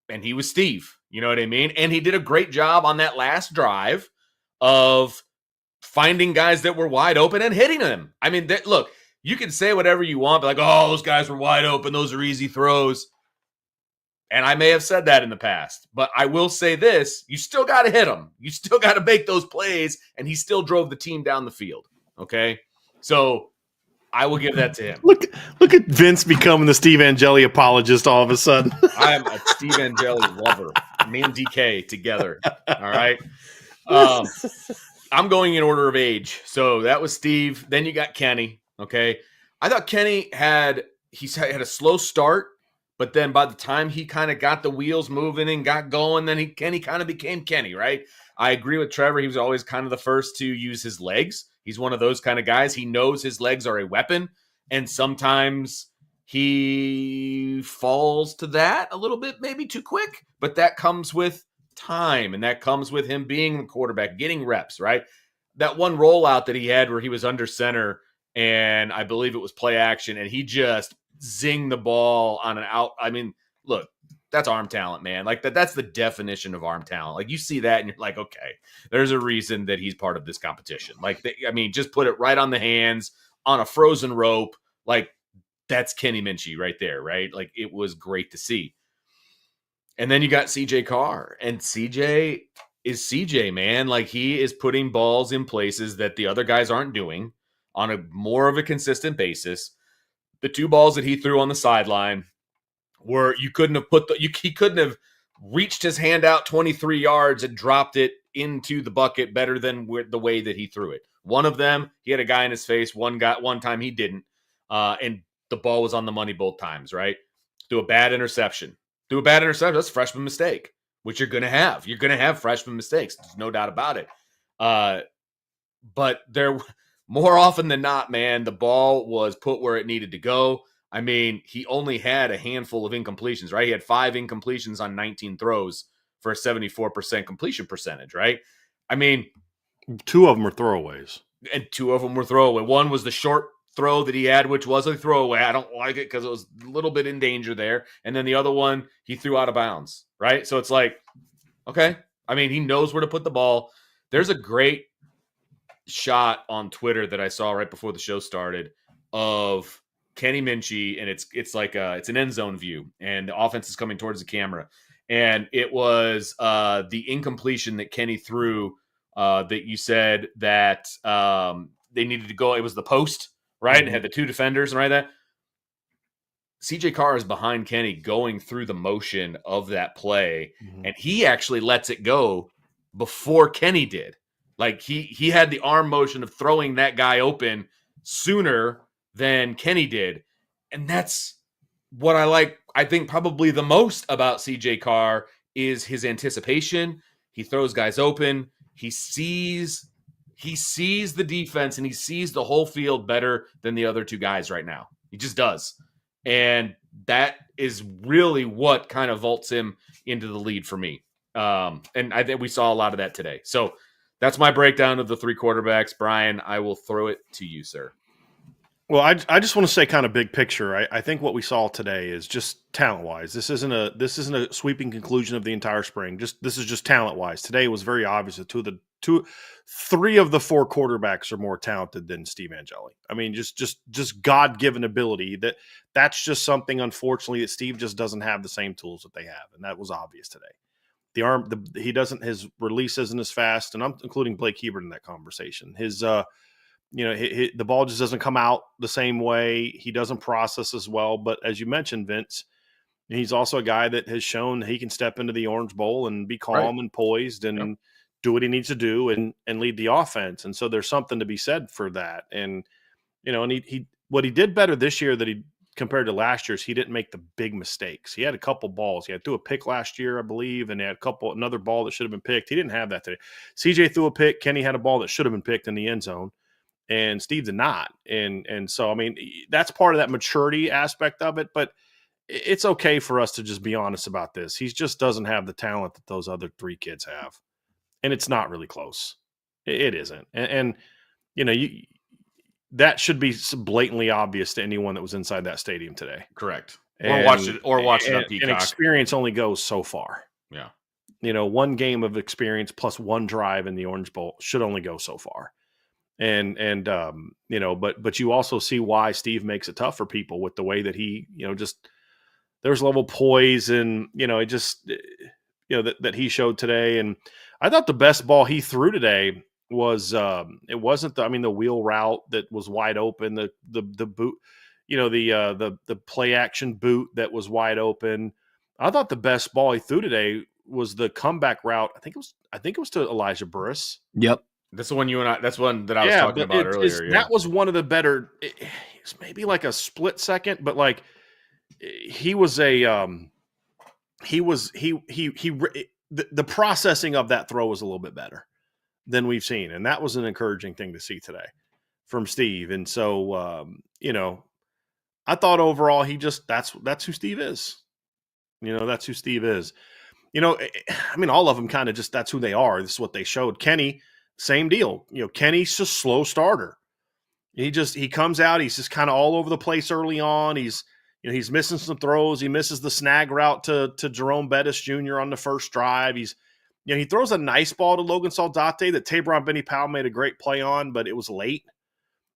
And he was Steve. You know what I mean? And he did a great job on that last drive of finding guys that were wide open and hitting them. I mean, look, you can say whatever you want, but like, oh, those guys were wide open. Those are easy throws. And I may have said that in the past, but I will say this: you still got to hit them. You still got to make those plays, and he still drove the team down the field. Okay, so I will give that to him. Look at Vince becoming the Steve Angeli apologist all of a sudden. I am a Steve Angeli lover. Me and DK together. All right. I'm going in order of age. So that was Steve. Then you got Kenny. Okay. I thought Kenny had a slow start, but then by the time he kind of got the wheels moving and got going, then Kenny kind of became Kenny, right? I agree with Trevor. He was always kind of the first to use his legs. He's one of those kind of guys. He knows his legs are a weapon, and sometimes he falls to that a little bit, maybe too quick, but that comes with time, and that comes with him being the quarterback, getting reps, right? That one rollout that he had where he was under center, and I believe it was play action, and he just zinged the ball on an out. I mean, look, that's arm talent, man. Like that's the definition of arm talent. Like, you see that and you're like, okay, there's a reason that he's part of this competition. Like, just put it right on the hands on a frozen rope. Like, that's Kenny Minchie right there, right? Like, it was great to see. And then you got CJ Carr, and CJ is CJ, man. Like, he is putting balls in places that the other guys aren't doing on a more of a consistent basis. The two balls that he threw on the sideline were, he couldn't have reached his hand out 23 yards and dropped it into the bucket better than the way that he threw it. One of them, he had a guy in his face. One time he didn't. And the ball was on the money both times, right? Threw a bad interception. That's a freshman mistake, which you're going to have. You're going to have freshman mistakes. There's no doubt about it. But more often than not, man, the ball was put where it needed to go. I mean, he only had a handful of incompletions, right? He had 5 incompletions on 19 throws for a 74% completion percentage, right? I mean, 2 of them were throwaways. And 2 of them were throwaway. One was the short throw that he had, which was a throwaway. I don't like it because it was a little bit in danger there. And then the other one, he threw out of bounds, right? So it's like, okay. I mean, he knows where to put the ball. There's a great shot on Twitter that I saw right before the show started of Kenny Minchie, and it's like it's an end zone view, and the offense is coming towards the camera. And it was the incompletion that Kenny threw that you said that they needed to go. It was the post, right? Mm-hmm. And had the 2 defenders and right that. CJ Carr is behind Kenny going through the motion of that play, mm-hmm. and he actually lets it go before Kenny did. Like, he had the arm motion of throwing that guy open sooner than Kenny did. And that's what I like, I think, probably the most about CJ Carr is his anticipation. He throws guys open. He sees the defense, and he sees the whole field better than the other 2 guys right now. He just does. And that is really what kind of vaults him into the lead for me. And I think we saw a lot of that today. So that's my breakdown of the 3 quarterbacks. Brian, I will throw it to you, sir. Well, I just want to say kind of big picture. I think what we saw today is just talent wise. This isn't a sweeping conclusion of the entire spring. This is just talent wise. Today was very obvious that three of the four quarterbacks are more talented than Steve Angeli. I mean, just God given ability. That's just something, unfortunately, that Steve just doesn't have the same tools that they have, and that was obvious today. His release isn't as fast, and I'm including Blake Hebert in that conversation. The ball just doesn't come out the same way. He doesn't process as well. But as you mentioned, Vince, he's also a guy that has shown he can step into the Orange Bowl and be calm and poised and do what he needs to do and lead the offense. And so there's something to be said for that. And, and he what he did better this year that he compared to last year is he didn't make the big mistakes. He had a couple balls. He had threw a pick last year, I believe, and he had another ball that should have been picked. He didn't have that today. CJ threw a pick. Kenny had a ball that should have been picked in the end zone. And Steve did not. And so, I mean, that's part of that maturity aspect of it, but it's okay for us to just be honest about this. He just doesn't have the talent that those other three kids have. And it's not really close. It isn't. And that should be blatantly obvious to anyone that was inside that stadium today. Correct. And, or watch it on Peacock. And experience only goes so far. Yeah. One game of experience plus one drive in the Orange Bowl should only go so far. But you also see why Steve makes it tough for people with the way that he, just there's level poise and, that he showed today. And I thought the best ball he threw today was, it wasn't the wheel route that was wide open, the boot, the play action boot that was wide open. I thought the best ball he threw today was the comeback route. I think it was to Elijah Burris. Yep. That's the one that's one that I was talking about earlier. Yeah. That was one of the better. It was maybe like a split second, but like he was the processing of that throw was a little bit better than we've seen, and that was an encouraging thing to see today from Steve. And so I thought overall that's who Steve is. That's who Steve is. All of them kind of just that's who they are. This is what they showed. Kenny. Same deal. Kenny's a slow starter. He comes out. He's just kind of all over the place early on. He's missing some throws. He misses the snag route to Jerome Bettis Jr. on the first drive. He throws a nice ball to Logan Saldate that Tabron Benny Powell made a great play on, but it was late.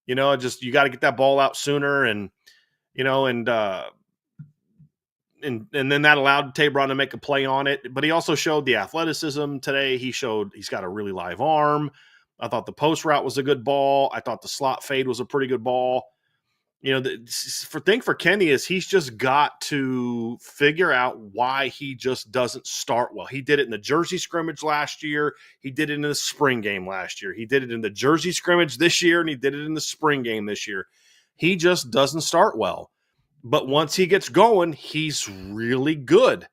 You got to get that ball out sooner, and then that allowed Tabron to make a play on it. But he also showed the athleticism today. He's got a really live arm. I thought the post route was a good ball. I thought the slot fade was a pretty good ball. For Kenny is he's just got to figure out why he just doesn't start well. He did it in the Jersey scrimmage last year. He did it in the spring game last year. He did it in the Jersey scrimmage this year, and he did it in the spring game this year. He just doesn't start well. But once he gets going, he's really good.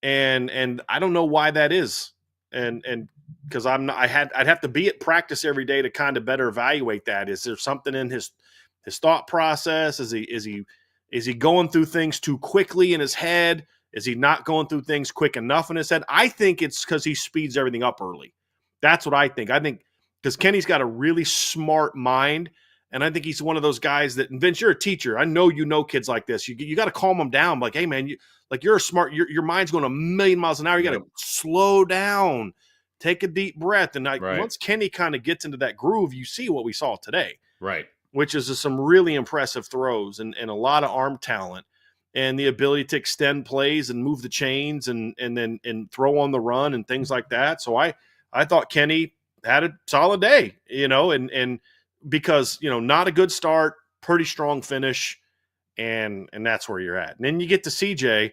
And I don't know why that is. And because I'd have to be at practice every day to kind of better evaluate that. Is there something in his thought process? Is he going through things too quickly in his head? Is he not going through things quick enough in his head? I think it's because he speeds everything up early. That's what I think. I think because Kenny's got a really smart mind. And I think he's one of those guys that, and Vince, you're a teacher. I know kids like this. You got to calm them down. Like, hey, man, you're a smart, your mind's going a million miles an hour. You got to slow down, take a deep breath. And once Kenny kind of gets into that groove, you see what we saw today. Right. Which is some really impressive throws and a lot of arm talent and the ability to extend plays and move the chains and throw on the run and things like that. So I thought Kenny had a solid day, and because, not a good start, pretty strong finish, and that's where you're at. And then you get to CJ.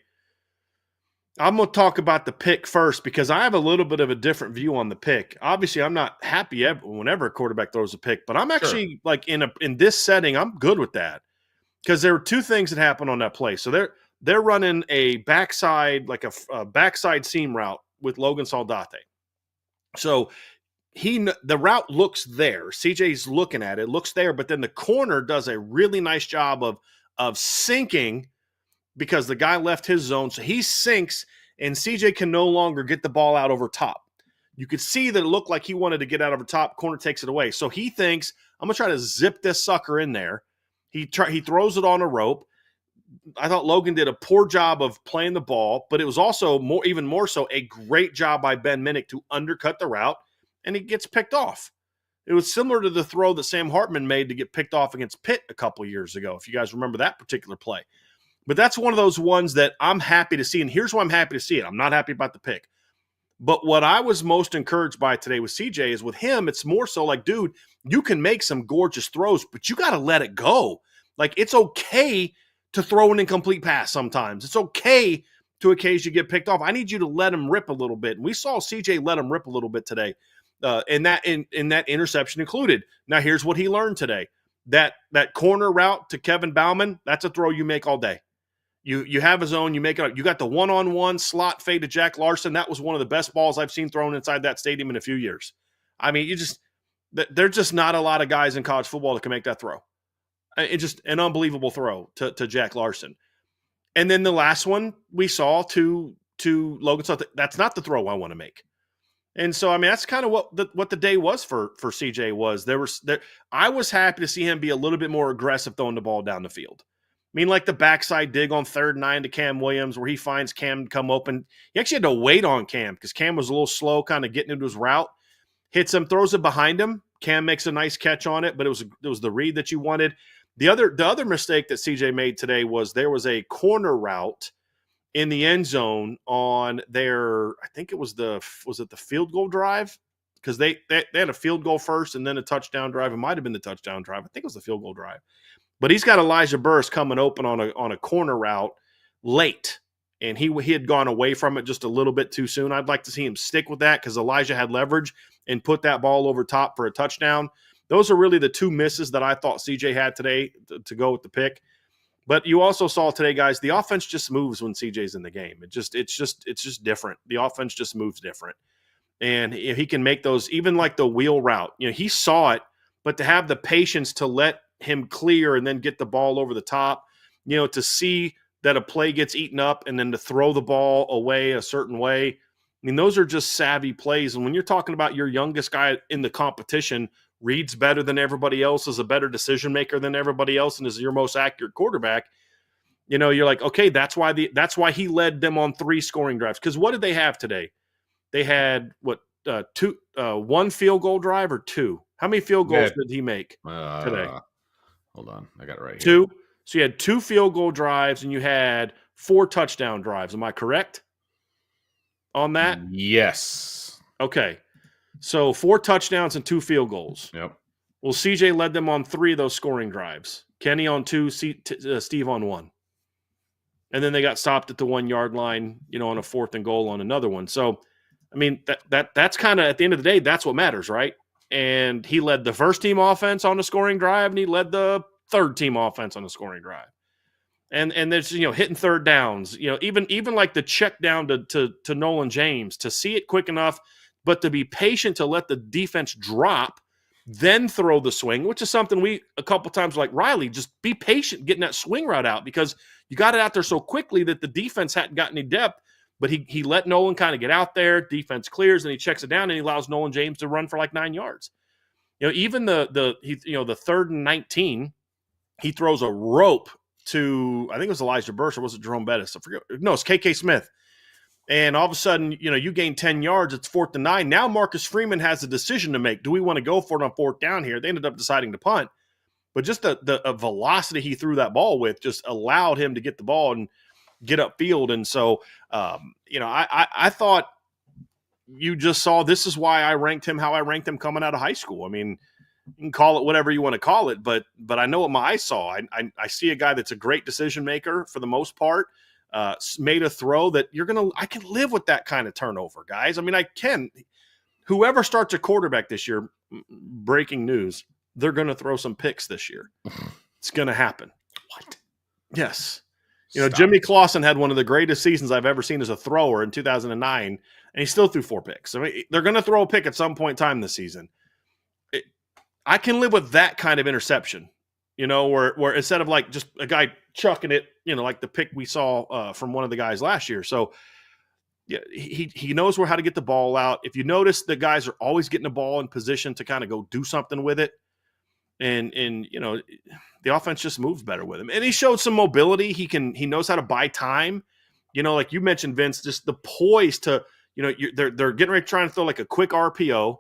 I'm going to talk about the pick first because I have a little bit of a different view on the pick. Obviously, I'm not happy whenever a quarterback throws a pick, but I'm actually like in this setting, I'm good with that because there were two things that happened on that play. So they're running a backside, like a backside seam route with Logan Saldate. So the route looks there. CJ's looking at it, looks there, but then the corner does a really nice job of sinking because the guy left his zone. So he sinks, and CJ can no longer get the ball out over top. You could see that it looked like he wanted to get out over top. Corner takes it away. So he thinks, I'm going to try to zip this sucker in there. He throws it on a rope. I thought Logan did a poor job of playing the ball, but it was also even more so a great job by Ben Minnick to undercut the route, and he gets picked off. It was similar to the throw that Sam Hartman made to get picked off against Pitt a couple years ago, if you guys remember that particular play. But that's one of those ones that I'm happy to see, and here's why I'm happy to see it. I'm not happy about the pick. But what I was most encouraged by today with CJ is with him, it's more so like, dude, you can make some gorgeous throws, but you got to let it go. Like, it's okay to throw an incomplete pass sometimes. It's okay to occasionally get picked off. I need you to let him rip a little bit. And we saw CJ let him rip a little bit today. And that interception included. Now, here's what he learned today. That corner route to Kevin Bauman, that's a throw you make all day. You have a zone, you make it up. You got the one-on-one slot fade to Jack Larson. That was one of the best balls I've seen thrown inside that stadium in a few years. I mean, there's just not a lot of guys in college football that can make that throw. It's just an unbelievable throw to Jack Larson. And then the last one we saw to Logan Sutton, that's not the throw I want to make. And so, I mean, that's kind of what the day was for CJ was. I was happy to see him be a little bit more aggressive throwing the ball down the field. I mean, like the backside dig on 3rd and 9 to Cam Williams where he finds Cam come open. He actually had to wait on Cam because Cam was a little slow kind of getting into his route. Hits him, throws it behind him. Cam makes a nice catch on it, but it was the read that you wanted. The other mistake that CJ made today was there was a corner route in the end zone on their, I think it was the field goal drive? Because they had a field goal first and then a touchdown drive. It might have been the touchdown drive. I think it was the field goal drive. But he's got Elijah Burris coming open on a corner route late, and he had gone away from it just a little bit too soon. I'd like to see him stick with that because Elijah had leverage and put that ball over top for a touchdown. Those are really the two misses that I thought CJ had today to go with the pick. But you also saw today, guys, the offense just moves when CJ's in the game. It's just different. The offense just moves different. And he can make those, even like the wheel route. You know, he saw it, but to have the patience to let him clear and then get the ball over the top, you know, to see that a play gets eaten up and then to throw the ball away a certain way. I mean, those are just savvy plays. And when you're talking about your youngest guy in the competition reads better than everybody else, is a better decision maker than everybody else, and is your most accurate quarterback, you know, you're like, okay, that's why he led them on 3 scoring drives. Because what did they have today? They had one field goal drive or 2? How many field goals did he make today? Hold on. I got it right here. 2. So you had 2 field goal drives and you had 4 touchdown drives. Am I correct on that? Yes. Okay. So 4 touchdowns and 2 field goals. Yep. Well, CJ led them on 3 of those scoring drives. Kenny on 2, Steve on 1. And then they got stopped at the 1-yard line, you know, on a 4th and goal on another one. So, I mean, that's kind of, at the end of the day, that's what matters, right? And he led the first team offense on the scoring drive, and he led the third team offense on the scoring drive. And there's, you know, hitting 3rd downs, you know, even like the check down to Nolan James, to see it quick enough, but to be patient to let the defense drop, then throw the swing, which is something we a couple times like, Riley, just be patient getting that swing route out because you got it out there so quickly that the defense hadn't got any depth. But he let Nolan kind of get out there. Defense clears, and he checks it down, and he allows Nolan James to run for like 9 yards. You know, even the 3rd and 19, he throws a rope to, I think it was Elijah Burris, or was it Jerome Bettis? I forget. No, it's KK Smith. And all of a sudden, you know, you gain 10 yards. It's 4th and 9. Now Marcus Freeman has a decision to make. Do we want to go for it on 4th down here? They ended up deciding to punt. But just the velocity he threw that ball with just allowed him to get the ball and get upfield. And so, you know, I thought you just saw, this is why I ranked him how I ranked him coming out of high school. I mean, you can call it whatever you want to call it, but I know what my eyes saw. I see a guy that's a great decision maker for the most part, made a throw that I can live with that kind of turnover, guys. I mean, I can. Whoever starts a quarterback this year, breaking news, they're going to throw some picks this year. It's going to happen. What? Yes. You know, Jimmy Clausen had one of the greatest seasons I've ever seen as a thrower in 2009, and he still threw 4 picks. I mean, they're going to throw a pick at some point in time this season. I can live with that kind of interception, you know, where instead of like just a guy chucking it, you know, like the pick we saw from one of the guys last year. So, yeah, he knows how to get the ball out. If you notice, the guys are always getting the ball in position to kind of go do something with it. And the offense just moves better with him. And he showed some mobility. He knows how to buy time. Like you mentioned, Vince, just the poise to, they're getting ready trying to throw like a quick RPO.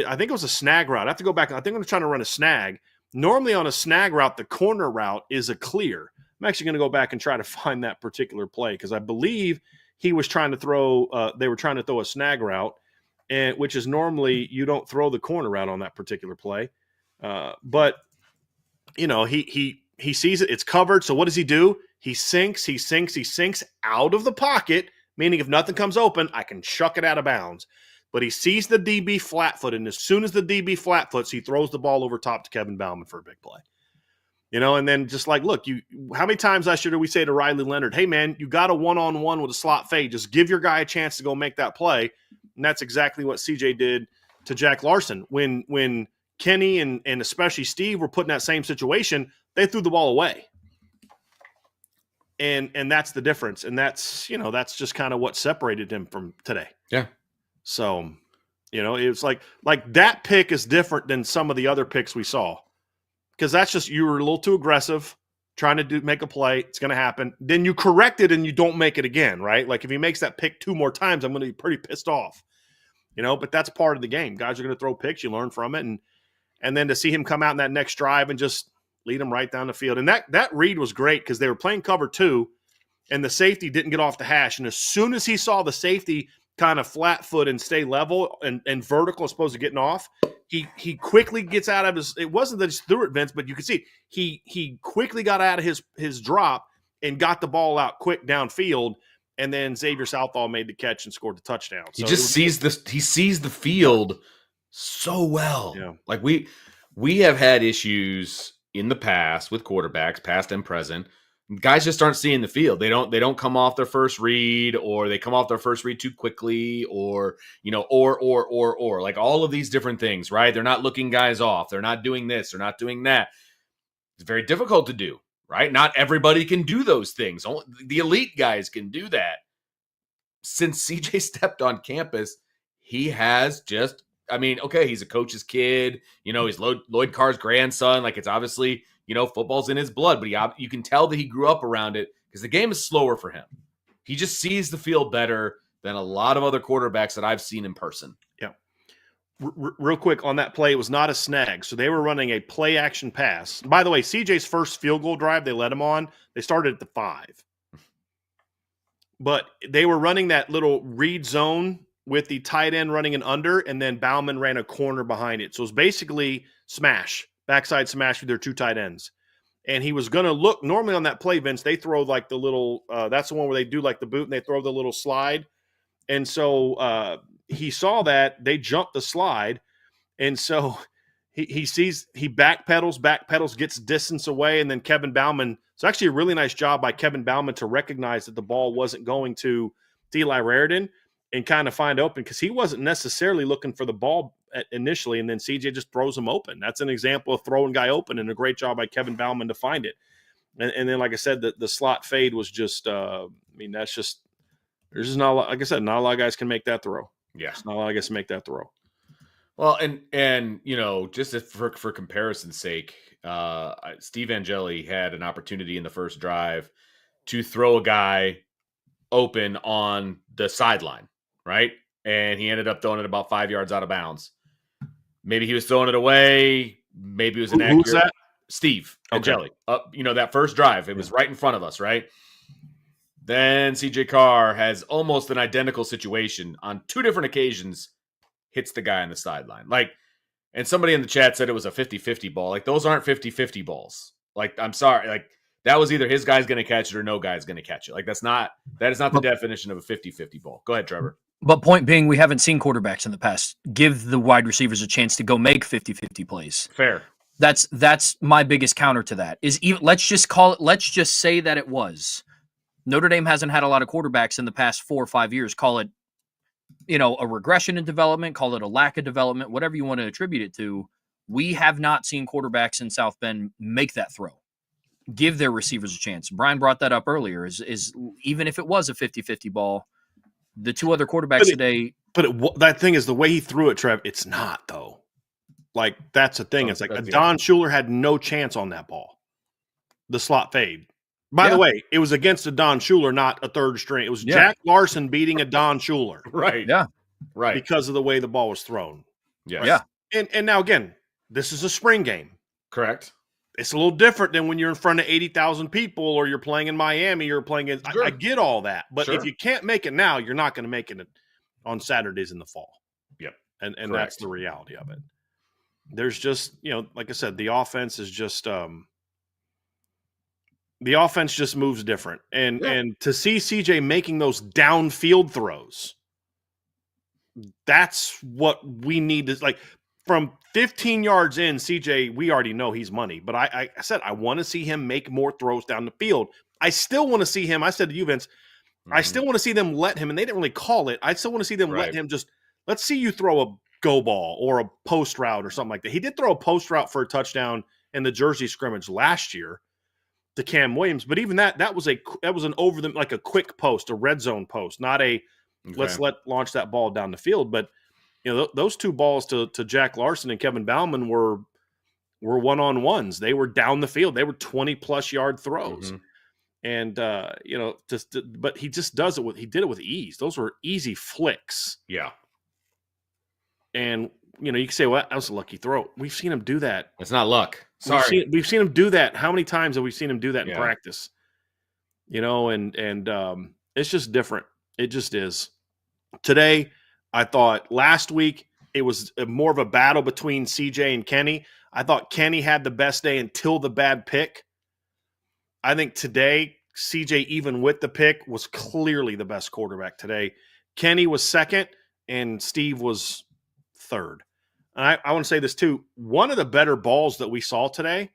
I think it was a snag route. I have to go back. I think I'm trying to run a snag. Normally on a snag route, the corner route is a clear. I'm actually going to go back and try to find that particular play because I believe he was trying to throw. They were trying to throw a snag route, and which is normally you don't throw the corner route on that particular play. But he sees it. It's covered. So what does he do? He sinks out of the pocket, meaning if nothing comes open, I can chuck it out of bounds. But he sees the DB flat-foot, and as soon as the DB flat-foots, he throws the ball over top to Kevin Bauman for a big play. And then just like, look, how many times last year did we say to Riley Leonard, hey, man, you got a one-on-one with a slot fade. Just give your guy a chance to go make that play. And that's exactly what CJ did to Jack Larson. When Kenny and especially Steve were put in that same situation, they threw the ball away. And that's the difference. And that's just kind of what separated him from today. Yeah. So, it's like that pick is different than some of the other picks we saw. Because that's just, you were a little too aggressive trying to make a play. It's going to happen. Then you correct it and you don't make it again, right? Like if he makes that pick 2 more times, I'm going to be pretty pissed off. But that's part of the game. Guys are going to throw picks. You learn from it. And then to see him come out in that next drive and just lead him right down the field. And that read was great because they were playing cover 2 and the safety didn't get off the hash. And as soon as he saw the safety kind of flat foot and stay level and vertical as opposed to getting off, he quickly gets out of his – it wasn't that he threw it, Vince, but you could see he quickly got out of his drop and got the ball out quick downfield, and then Xavier Southall made the catch and scored the touchdown. So he sees the field so well. Yeah. Like we have had issues in the past with quarterbacks, past and present. Guys just aren't seeing the field. They don't come off their first read, or they come off their first read too quickly, or or like all of these different things, right? They're not looking guys off. They're not doing this. They're not doing that. It's very difficult to do, right? Not everybody can do those things. Only the elite guys can do that. Since CJ stepped on campus, he has just, okay, he's a coach's kid. He's Lloyd Carr's grandson. Like, it's obviously, football's in his blood, but you can tell that he grew up around it because the game is slower for him. He just sees the field better than a lot of other quarterbacks that I've seen in person. Yeah. Real quick on that play, it was not a snag. So they were running a play action pass. By the way, CJ's first field goal drive they let him on, they started at the 5. But they were running that little read zone with the tight end running an under, and then Bauman ran a corner behind it. So it was basically smash. Backside smash with their 2 tight ends. And he was going to look, normally on that play, Vince, they throw like the little, that's the one where they do like the boot and they throw the little slide. And so he saw that, they jumped the slide. And so he sees, he backpedals, gets distance away. And then Kevin Bauman, it's actually a really nice job by Kevin Bauman to recognize that the ball wasn't going to Eli Raridan and kind of find open because he wasn't necessarily looking for the ball initially, and then CJ just throws him open. That's an example of throwing guy open, and a great job by Kevin Bauman to find it. And then, like I said, the slot fade was just, that's just, there's just not a lot, like I said, not a lot of guys can make that throw. Yeah. Not a lot of guys can make that throw. Well, and just for comparison's sake, Steve Angeli had an opportunity in the first drive to throw a guy open on the sideline, right? And he ended up throwing it about 5 yards out of bounds. Maybe he was throwing it away. Maybe it was inaccurate. Who's that? Steve Okay. Angeli. That first drive, it was right in front of us, right? Then CJ Carr has almost an identical situation on 2 different occasions, hits the guy on the sideline. Like, and somebody in the chat said it was a 50-50 ball. Like, those aren't 50-50 balls. Like, I'm sorry. Like, that was either his guy's going to catch it or no guy's going to catch it. Like, that is not the definition of a 50-50 ball. Go ahead, Trevor. But point being, we haven't seen quarterbacks in the past give the wide receivers a chance to go make 50-50 plays. Fair. That's my biggest counter to that. Let's just say that it was. Notre Dame hasn't had a lot of quarterbacks in the past 4 or 5 years. Call it, a regression in development, call it a lack of development, whatever you want to attribute it to. We have not seen quarterbacks in South Bend make that throw. Give their receivers a chance. Brian brought that up earlier, is even if it was a 50-50 ball, the 2 other quarterbacks today. But that thing is the way he threw it, Trev. It's not, though. Like, that's the thing. Oh, It's like that's- Don Schuler had no chance on that ball. The slot fade. By the way, it was against a Don Schuler, not a third string. It was Jack Larson beating a Don Schuler. Right. Yeah. Right. Because of the way the ball was thrown. Yes. Right? Yeah. And now, again, this is a spring game. Correct. It's a little different than when you're in front of 80,000 people or you're playing in Miami or playing in, Sure. I get all that. But Sure. if you can't make it now, you're not going to make it on Saturdays in the fall. Yep. And that's the reality of it. There's just, like I said, the offense is just the offense just moves different. And to see CJ making those downfield throws, that's what we need to, like, from 15 yards in, CJ, we already know he's money. But I said I want to see him make more throws down the field. I still want to see him. I said to you, Vince, I still want to see them let him, and they didn't really call it. I still want to see them let him just, let's see you throw a go ball or a post route or something like that. He did throw a post route for a touchdown in the Jersey scrimmage last year to Cam Williams. But even that was an over them, like a quick post, a red zone post, not a let's launch that ball down the field. But those two balls to Jack Larson and Kevin Bauman were one-on-ones. They were down the field. They were 20-plus yard throws. And but he just did it with ease. Those were easy flicks. Yeah. And you can say, well, that was a lucky throw. We've seen him do that. It's not luck. Sorry. We've seen him do that. How many times have we seen him do that in practice? And it's just different. It just is. Today, I thought last week it was more of a battle between CJ and Kenny. I thought Kenny had the best day until the bad pick. I think today, CJ, even with the pick, was clearly the best quarterback today. Kenny was second, and Steve was third. And I want to say this too. One of the better balls that we saw today,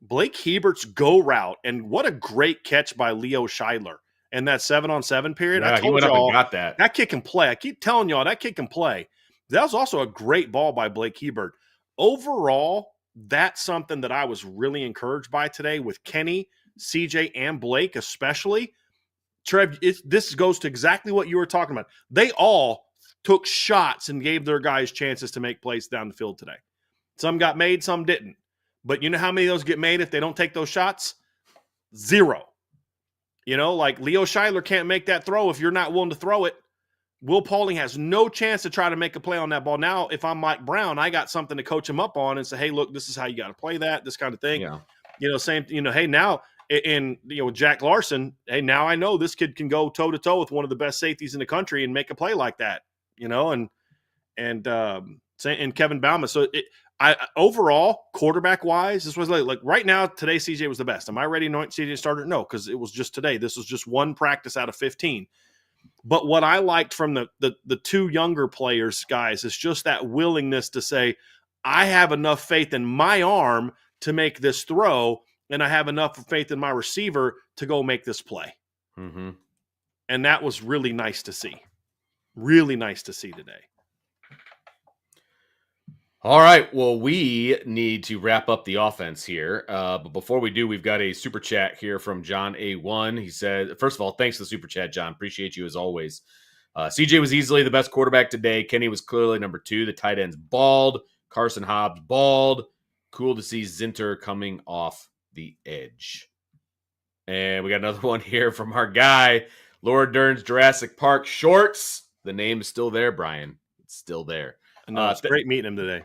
Blake Hebert's go route, and what a great catch by Leo Scheidler in that 7-on-7 period. Yeah, I told he went up y'all and got that. That kid can play. I keep telling y'all that kid can play. That was also a great ball by Blake Hebert. Overall, that's something that I was really encouraged by today with Kenny, CJ, and Blake especially. Trev, this goes to exactly what you were talking about. They all took shots and gave their guys chances to make plays down the field today. Some got made, some didn't. But you know how many of those get made if they don't take those shots? 0. Like Leo Scheidler can't make that throw if you're not willing to throw it. Will Paulding has no chance to try to make a play on that ball. Now, if I'm Mike Brown, I got something to coach him up on and say, hey, look, this is how you got to play that, this kind of thing. Yeah. Same, hey, now, and Jack Larson, hey, now I know this kid can go toe-to-toe with one of the best safeties in the country and make a play like that, and Kevin Bauman. So overall, quarterback-wise, this was like right now, today CJ was the best. Am I ready to anoint CJ starter? No, because it was just today. This was just one practice out of 15. But what I liked from the two younger players, guys, is just that willingness to say, I have enough faith in my arm to make this throw, and I have enough faith in my receiver to go make this play. Mm-hmm. And that was really nice to see. Really nice to see today. All right. Well, we need to wrap up the offense here. But before we do, we've got a super chat here from John A1. He said, first of all, thanks for the super chat, John. Appreciate you as always. CJ was easily the best quarterback today. Kenny was clearly number 2. The tight end's bald. Carson Hobbs bald. Cool to see Zinter coming off the edge. And we got another one here from our guy, Laura Dern's Jurassic Park shorts. The name is still there, Brian. It's still there. No, it's great meeting him today.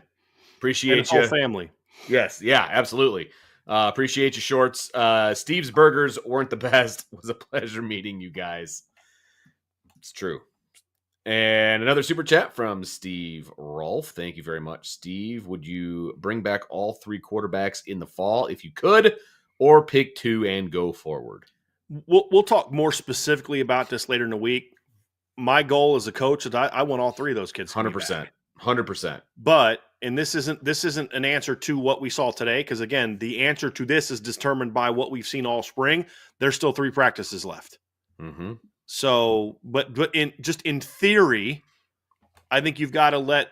Appreciate you. Whole Family. Yes. Yeah, absolutely. Appreciate you, shorts. Steve's burgers weren't the best. It was a pleasure meeting you guys. It's true. And another super chat from Steve Rolfe. Thank you very much, Steve. Would you bring back all 3 quarterbacks in the fall if you could, or pick 2 and go forward? We'll talk more specifically about this later in the week. My goal as a coach is I want all 3 of those kids. 100%. 100%. But this isn't an answer to what we saw today, because again, the answer to this is determined by what we've seen all spring. There's still 3 practices left. Mm-hmm. So, but in theory, I think you've got to let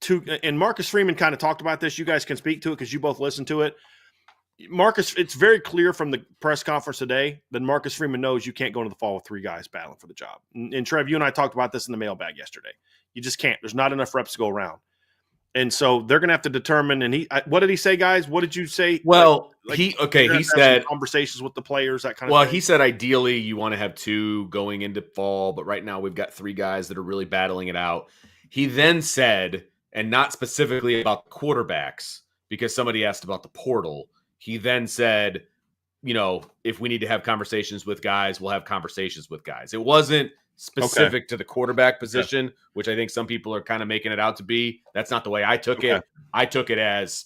2. And Marcus Freeman kind of talked about this. You guys can speak to it because you both listened to it. Marcus, it's very clear from the press conference today that Marcus Freeman knows you can't go into the fall with 3 guys battling for the job. And Trev, you and I talked about this in the mailbag yesterday. You just can't. There's not enough reps to go around. And so they're going to have to determine. And what did he say, guys? What did you say? Well, he he said conversations with the players, that kind of well, thing. he said ideally you want to have 2 going into fall, but right now we've got 3 guys that are really battling it out. He then said, and not specifically about quarterbacks, because somebody asked about the portal. He then said, if we need to have conversations with guys, we'll have conversations with guys. It wasn't specific to the quarterback position, which I think some people are kind of making it out to be. That's not the way I took it. I took it as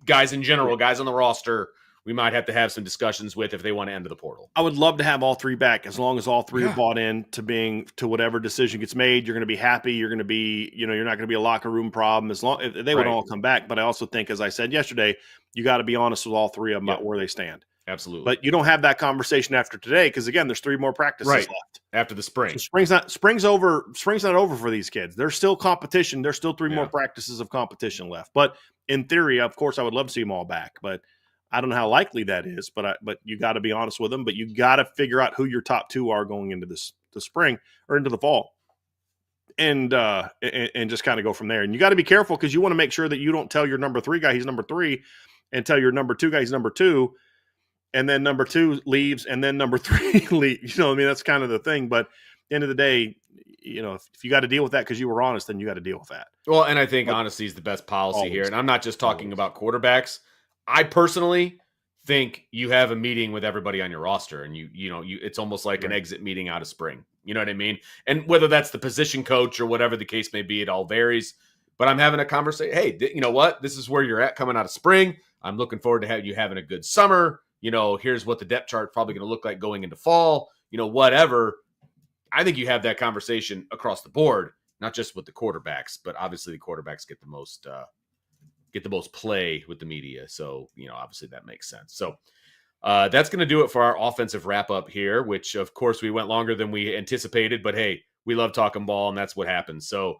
guys in general, guys on the roster, we might have to have some discussions with if they want to enter the portal. I would love to have all 3 back, as long as all 3 are bought in to whatever decision gets made. You're going to be happy. You're going to be, you're not going to be a locker room problem as long if they would all come back. But I also think, as I said yesterday, you got to be honest with all 3 of them about where they stand. Absolutely. But you don't have that conversation after today, because again, there's 3 more practices left after the spring. So spring's not over for these kids. There's still competition. There's still 3 more practices of competition left. But in theory, of course, I would love to see them all back. But I don't know how likely that is. But you got to be honest with them. But you got to figure out who your top 2 are going into the spring or into the fall, and just kind of go from there. And you got to be careful, because you want to make sure that you don't tell your number 3 guy he's number 3, and tell your number 2 guy he's number 2. And then number 2 leaves, and then number 3 leaves. That's kind of the thing. But at the end of the day, if you got to deal with that because you were honest, then you got to deal with that. Well, and I think honesty is the best policy here. And I'm not just talking about quarterbacks. I personally think you have a meeting with everybody on your roster, and you it's almost like an exit meeting out of spring. You know what I mean? And whether that's the position coach or whatever the case may be, it all varies. But I'm having a conversation. Hey, you know what? This is where you're at coming out of spring. I'm looking forward to you having a good summer. Here's what the depth chart is probably going to look like going into fall, whatever. I think you have that conversation across the board, not just with the quarterbacks, but obviously the quarterbacks get the most play with the media. So, obviously that makes sense. So that's going to do it for our offensive wrap up here, which of course we went longer than we anticipated, but hey, we love talking ball and that's what happens. So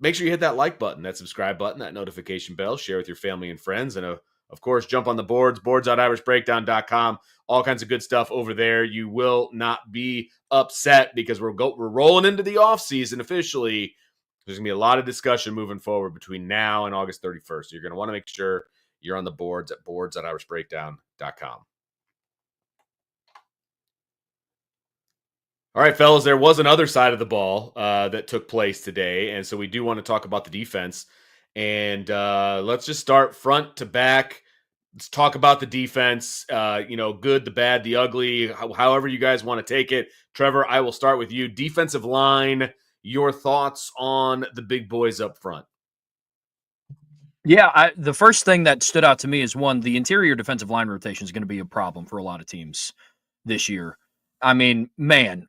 make sure you hit that like button, that subscribe button, that notification bell, share with your family and friends, and of course, jump on the boards.irishbreakdown.com. All kinds of good stuff over there. You will not be upset, because we're rolling into the offseason officially. There's going to be a lot of discussion moving forward between now and August 31st. So you're going to want to make sure you're on the boards at boards.irishbreakdown.com. All right, fellas, there was another side of the ball that took place today, and so we do want to talk about the defense. And let's just start front to back. Let's talk about the defense, good, the bad, the ugly, however you guys want to take it. Trevor, I will start with you. Defensive line, your thoughts on the big boys up front. Yeah, the first thing that stood out to me is, one, the interior defensive line rotation is going to be a problem for a lot of teams this year. I mean, man,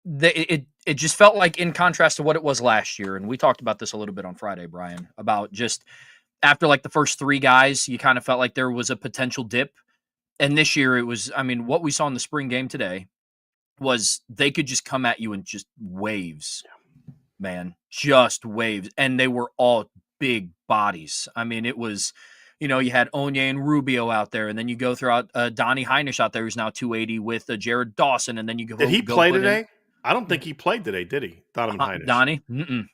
it just felt like, in contrast to what it was last year, and we talked about this a little bit on Friday, Brian, about just after like the first 3 guys, you kind of felt like there was a potential dip. And this year it was, what we saw in the spring game today was they could just come at you in just waves, man, just waves. And they were all big bodies. It was, you had Onye and Rubio out there, and then you go throughout Donnie Heinisch out there, who's now 280 with Jared Dawson, and then you go. Did he play today? I don't think he played today, did he? Donovan Heinisch. Donnie? Mm-mm.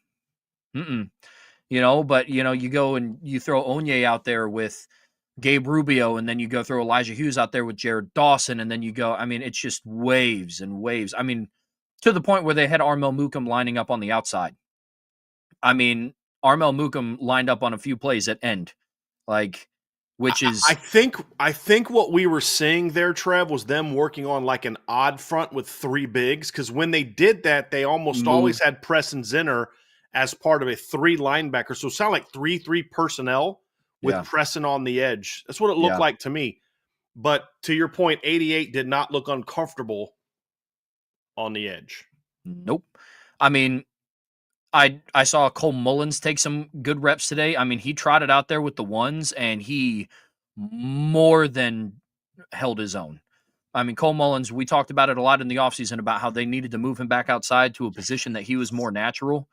But, you go and you throw Onye out there with Gabe Rubio, and then you go throw Elijah Hughes out there with Jared Dawson, and then you go, it's just waves and waves. To the point where they had Armel Mukam lining up on the outside. Armel Mukam lined up on a few plays at end, which is... I think what we were seeing there, Trev, was them working on like an odd front with 3 bigs, because when they did that, they almost always had Preston Zinner as part of a 3 linebacker. So it sounded like 3-3 personnel with Preston on the edge. That's what it looked like to me. But to your point, 88 did not look uncomfortable on the edge. Nope. I saw Cole Mullins take some good reps today. He trotted out there with the ones, and he more than held his own. Cole Mullins, we talked about it a lot in the offseason about how they needed to move him back outside to a position that he was more natural.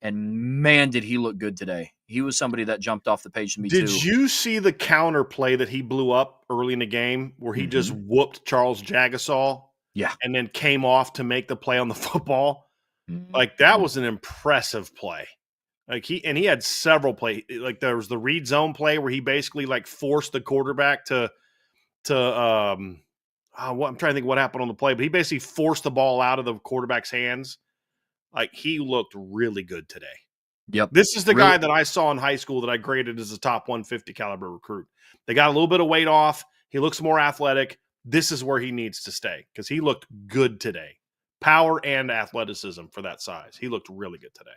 And man, did he look good today. He was somebody that jumped off the page to me too. Did you see the counter play that he blew up early in the game where he just whooped Charles Jagasaw? Yeah. And then came off to make the play on the football? Like, that was an impressive play. Like, he had several plays. Like, there was the read zone play where he basically like forced the quarterback to I'm trying to think what happened on the play, but he basically forced the ball out of the quarterback's hands. Like, he looked really good today. Yep. This is the guy that I saw in high school that I graded as a top 150 caliber recruit. They got a little bit of weight off. He looks more athletic. This is where he needs to stay because he looked good today. Power and athleticism for that size. He looked really good today.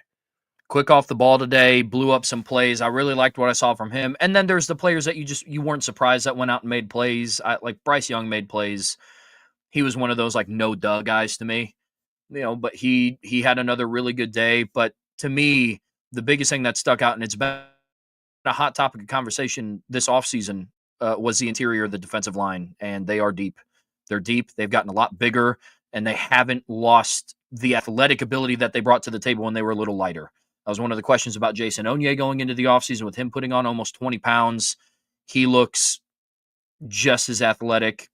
Quick off the ball today, blew up some plays. I really liked what I saw from him. And then there's the players that you weren't surprised that went out and made plays. Like Bryce Young made plays. He was one of those like no duh guys to me, but he had another really good day. But to me, the biggest thing that stuck out, and it's been a hot topic of conversation this offseason, was the interior of the defensive line. And they are deep. They're deep. They've gotten a lot bigger, and they haven't lost the athletic ability that they brought to the table when they were a little lighter. That was one of the questions about Jason Onye going into the offseason with him putting on almost 20 pounds. He looks just as athletic.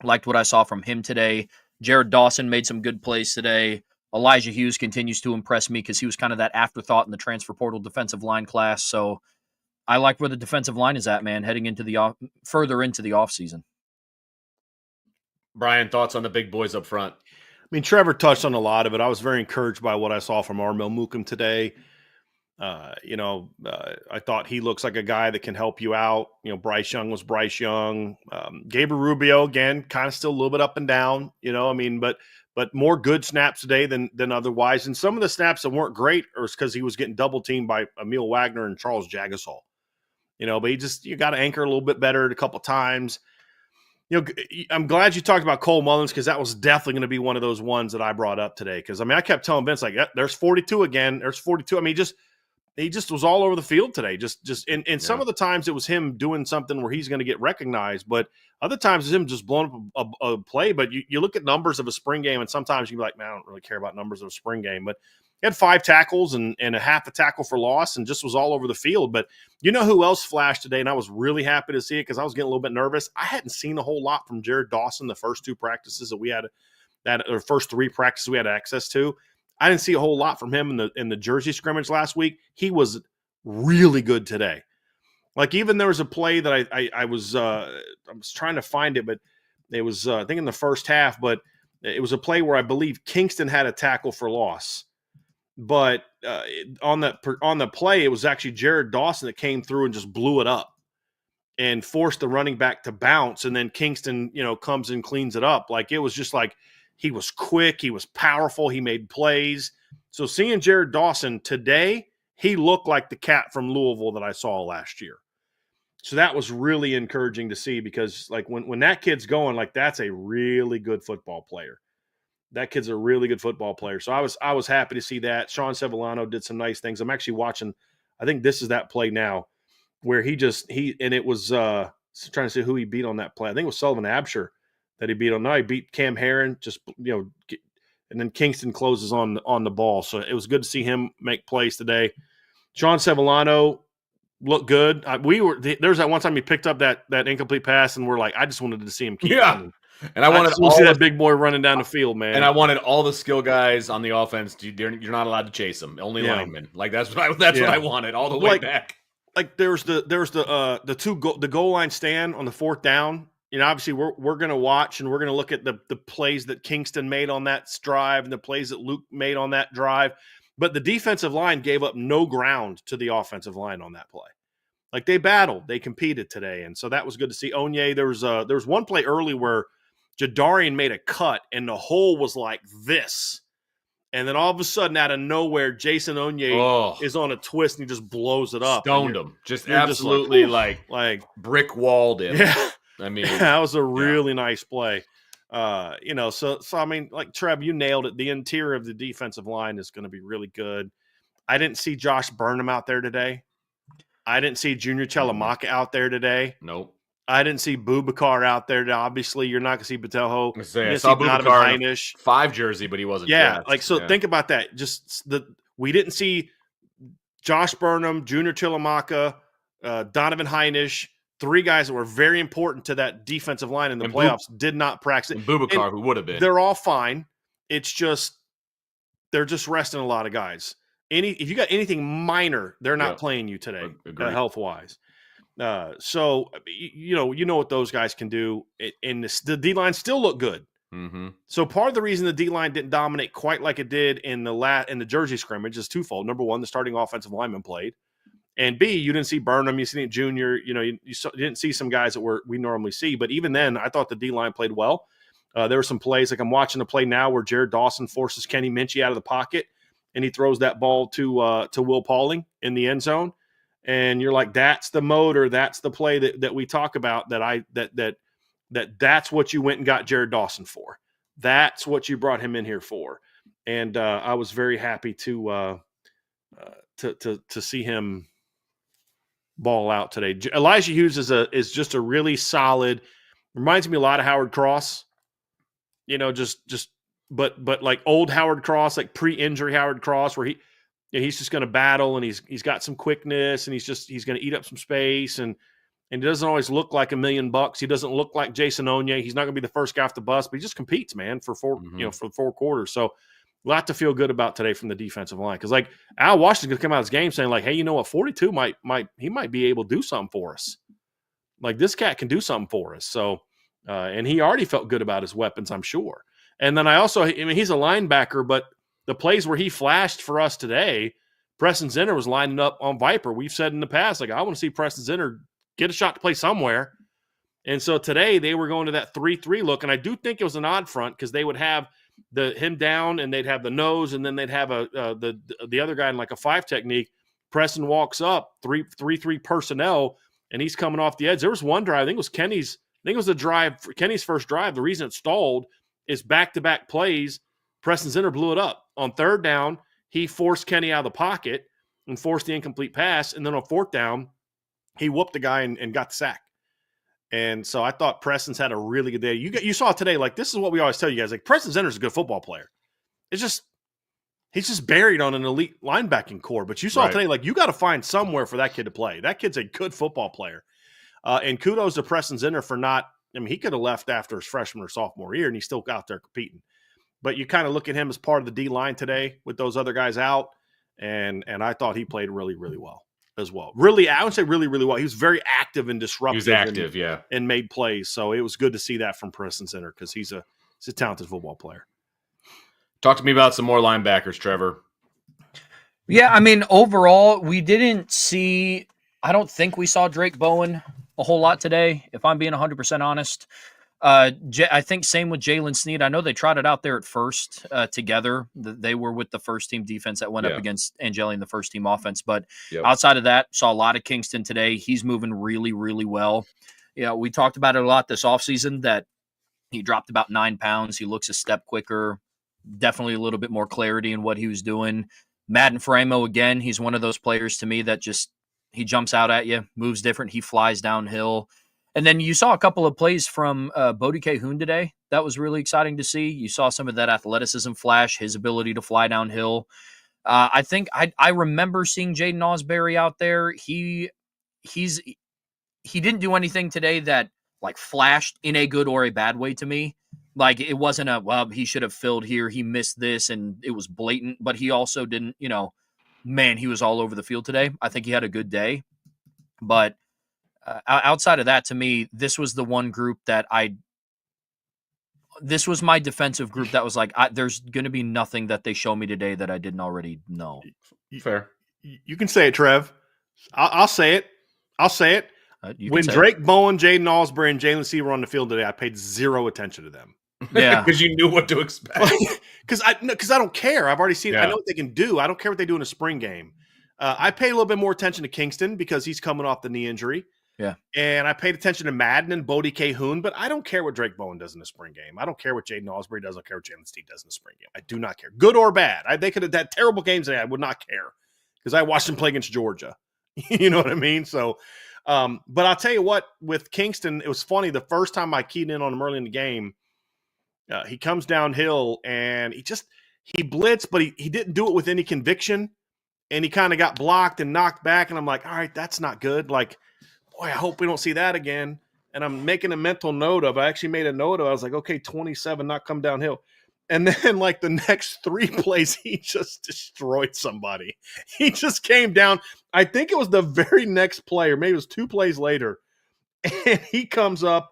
Liked what I saw from him today. Jared Dawson made some good plays today. Elijah Hughes continues to impress me because he was kind of that afterthought in the transfer portal defensive line class. So I like where the defensive line is at, man, heading into further into the offseason. Brian, thoughts on the big boys up front? I mean, Trevor touched on a lot of it. I was very encouraged by what I saw from Armel Mukum today. I thought he looks like a guy that can help you out. Bryce Young was Bryce Young. Gabriel Rubio, again, kind of still a little bit up and down, but more good snaps today than otherwise. And some of the snaps that weren't great are because he was getting double teamed by Emil Wagner and Charles Jagasol. But you got to anchor a little bit better a couple times. I'm glad you talked about Cole Mullins because that was definitely going to be one of those ones that I brought up today. Because, I kept telling Vince, like, there's 42 again. There's 42. He just was all over the field today. Some of the times it was him doing something where he's going to get recognized, but other times it's him just blowing up a play. But you look at numbers of a spring game, and sometimes you can be like, man, I don't really care about numbers of a spring game. But he had 5 tackles and a half a tackle for loss and just was all over the field. But you know who else flashed today, and I was really happy to see it because I was getting a little bit nervous. I hadn't seen a whole lot from Jared Dawson the first 2 practices that we had, or first 3 practices we had access to. I didn't see a whole lot from him in the Jersey scrimmage last week. He was really good today. Like, even there was a play that I was trying to find it, but it was I think in the first half, but it was a play where I believe Kingston had a tackle for loss. But on the play, it was actually Jared Dawson that came through and just blew it up and forced the running back to bounce. And then Kingston, comes and cleans it up. Like, it was just like he was quick. He was powerful. He made plays. So seeing Jared Dawson today, he looked like the cat from Louisville that I saw last year. So that was really encouraging to see because, like, when that kid's going, like, that's a really good football player. That kid's a really good football player. So I was happy to see that. Sean Sevillano did some nice things. I'm actually watching, I think this is that play now, where and it was trying to see who he beat on that play. I think it was Sullivan Absher that he beat on. No, he beat Cam Herron, and then Kingston closes on the ball. So it was good to see him make plays today. Sean Sevillano looked good. There's that one time he picked up that incomplete pass, and we're like, I just wanted to see him keep running. And I wanted to see that big boy running down the field, man. And I wanted all the skill guys on the offense. You're not allowed to chase them. Only linemen. Like, that's what I wanted all the way back. Like, there's the goal line stand on the 4th down. Obviously we're going to watch and we're going to look at the plays that Kingston made on that drive and the plays that Luke made on that drive. But the defensive line gave up no ground to the offensive line on that play. Like, they battled, they competed today, and so that was good to see. Onye, there was one play early where Jadarian made a cut and the hole was like this. And then all of a sudden, out of nowhere, Jason Onye is on a twist and he just blows it up. Stoned him. Just absolutely like brick walled him. Yeah. That was a really nice play. So like, Trev, you nailed it. The interior of the defensive line is going to be really good. I didn't see Josh Burnham out there today. I didn't see Junior Chelamaka out there today. Nope. I didn't see Boubacar out there. Obviously, you're not going to see Patelho. I saw Boubacar in a 5 jersey, but he wasn't. Yeah, think about that. We didn't see Josh Burnham, Junior Chelamaka, Donovan Heinisch, 3 guys that were very important to that defensive line in the playoffs, did not practice. And Boubacar, who would have been. They're all fine. It's just they're just resting a lot of guys. If you got anything minor, they're not playing you today, health wise. So you know what those guys can do, and the D line still look good. Mm-hmm. So part of the reason the D line didn't dominate quite like it did in the Jersey scrimmage is twofold. Number one, the starting offensive lineman played, and B, you didn't see Burnham, you seen Junior. You didn't see some guys that we normally see. But even then, I thought the D line played well. There were some plays, like I'm watching a play now where Jared Dawson forces Kenny Minchie out of the pocket, and he throws that ball to Will Pauling in the end zone. And you're like, that's the motor, that's the play that we talk about, that's what you went and got Jared Dawson for. That's what you brought him in here for. And I was very happy to see him ball out today. Elijah Hughes is just a really solid, reminds me a lot of Howard Cross. But like old Howard Cross, like pre-injury Howard Cross, where he's just going to battle, and he's got some quickness, and he's going to eat up some space, and he doesn't always look like $1 million. He doesn't look like Jason Onye. He's not going to be the first guy off the bus, but he just competes, man, for for 4 quarters. So a lot to feel good about today from the defensive line, because like Al Washington's going to come out of this game saying like, hey, you know what, 42 might be able to do something for us. Like, this cat can do something for us. So and he already felt good about his weapons, I'm sure. And then he's a linebacker, but the plays where he flashed for us today, Preston Zinner was lining up on Viper. We've said in the past, like, I want to see Preston Zinner get a shot to play somewhere. And so today they were going to that 3-3 look, and I do think it was an odd front, because they would have him down, and they'd have the nose, and then they'd have the other guy in like a 5 technique. Preston walks up 3-3 personnel, and he's coming off the edge. There was one drive, I think it was the drive, Kenny's first drive. The reason it stalled is back-to-back plays. Preston Zinner blew it up. On 3rd down, he forced Kenny out of the pocket and forced the incomplete pass. And then on 4th down, he whooped the guy and got the sack. And so I thought Preston's had a really good day. You saw today, like, this is what we always tell you guys. Like, Preston Zinner's a good football player. He's just buried on an elite linebacking core. But you saw today, like, you got to find somewhere for that kid to play. That kid's a good football player. And kudos to Preston Zinner for not – he could have left after his freshman or sophomore year, and he's still out there competing. But you kind of look at him as part of the D-line today with those other guys out, and I thought he played really, really well as well. Really, I would say really, really well. He was very active and disruptive. He was active, and made plays. So it was good to see that from Preston Zinner, because he's a talented football player. Talk to me about some more linebackers, Trevor. Yeah, overall, we didn't see – I don't think we saw Drake Bowen a whole lot today, if I'm being 100% honest. I think same with Jalen Sneed. I know they trotted out there at first together. They were with the first-team defense that went up against Angeli in the first-team offense. But outside of that, saw a lot of Kingston today. He's moving really, really well. We talked about it a lot this offseason, that he dropped about 9 pounds. He looks a step quicker. Definitely a little bit more clarity in what he was doing. Madden Framo, again, he's one of those players to me that just – he jumps out at you, moves different. He flies downhill. And then you saw a couple of plays from Bodie Cahoon today. That was really exciting to see. You saw some of that athleticism flash, his ability to fly downhill. I think I remember seeing Jaden Osbury out there. He didn't do anything today that like flashed in a good or a bad way to me. Like, it wasn't he should have filled here, he missed this, and it was blatant. But he also didn't, he was all over the field today. I think he had a good day. But outside of that, to me, this was the one group that this was my defensive group that was like, there's going to be nothing that they show me today that I didn't already know. Fair. You can say it, Trev. I'll say it. When Drake Bowen, Jaden Osbury, and Jalen Sneed were on the field today, I paid zero attention to them. Yeah, because you knew what to expect. Because I don't care. I've already seen. I know what they can do. I don't care what they do in a spring game. I paid a little bit more attention to Kingston because he's coming off the knee injury. Yeah, and I paid attention to Madden and Bodie Cahoon, but I don't care what Drake Bowen does in the spring game. I don't care what Jaden Osbury does. I don't care what Jalen Sneed does in the spring game. I do not care, good or bad. They could have had terrible games today. I would not care because I watched them play against Georgia. You know what I mean? So, but I'll tell you what, with Kingston, it was funny. The first time I keyed in on him early in the game. He comes downhill and he blitzed, but he didn't do it with any conviction. And he kind of got blocked and knocked back. And I'm like, all right, that's not good. Like, boy, I hope we don't see that again. And I'm making a mental note of, I actually made a note of, I was like, okay, 27, not come downhill. And then, like, the next 3 plays, he just destroyed somebody. He just came down. I think it was the very next play, or maybe it was 2 plays later. And he comes up,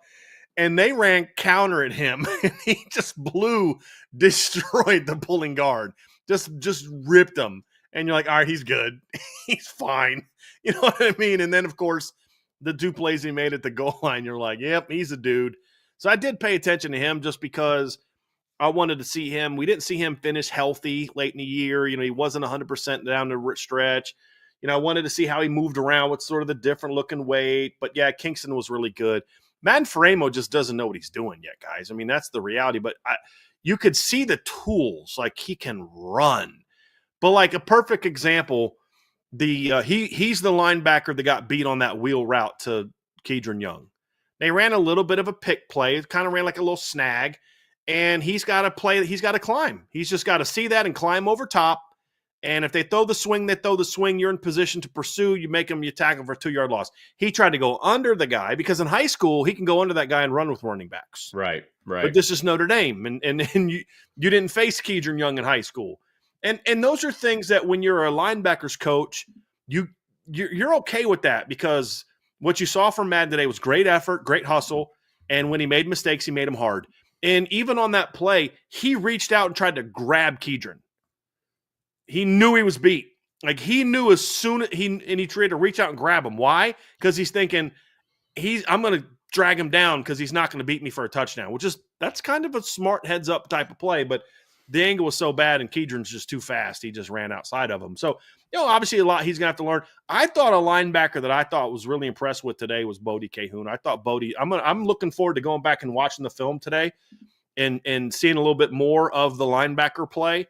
and they ran counter at him. And he just destroyed the pulling guard. Just ripped him. And you're like, all right, he's good. He's fine. You know what I mean? And then, of course, the 2 plays he made at the goal line, you're like, yep, he's a dude. So I did pay attention to him just because I wanted to see him. We didn't see him finish healthy late in the year. You know, he wasn't 100% down the stretch. You know, I wanted to see how he moved around with sort of the different looking weight. But, yeah, Kingston was really good. Manfremo just doesn't know what he's doing yet, guys. I mean, that's the reality. But you could see the tools. Like, he can run. But, like, a perfect example, he's the linebacker that got beat on that wheel route to Kedron Young. They ran a little bit of a pick play. It kind of ran like a little snag. And he's got to play. He's got to climb. He's just got to see that and climb over top. And if they throw the swing, they throw the swing. You're in position to pursue. You make him, you tackle for a 2-yard loss. He tried to go under the guy because in high school, he can go under that guy and run with running backs. Right. But this is Notre Dame. And you didn't face Kedron Young in high school. And those are things that when you're a linebackers coach, you're okay with that because what you saw from Madden today was great effort, great hustle. And when he made mistakes, he made them hard. And even on that play, he reached out and tried to grab Kedron. He knew he was beat. Like he knew as soon as he tried to reach out and grab him. Why? Because he's thinking I'm going to drag him down because he's not going to beat me for a touchdown, that's kind of a smart heads up type of play. But the angle was so bad and Kedron's just too fast. He just ran outside of him. So, obviously a lot he's going to have to learn. I thought a linebacker that I thought was really impressed with today was Bodie Cahoon. I thought Bodie, I'm looking forward to going back and watching the film today and seeing a little bit more of the linebacker play.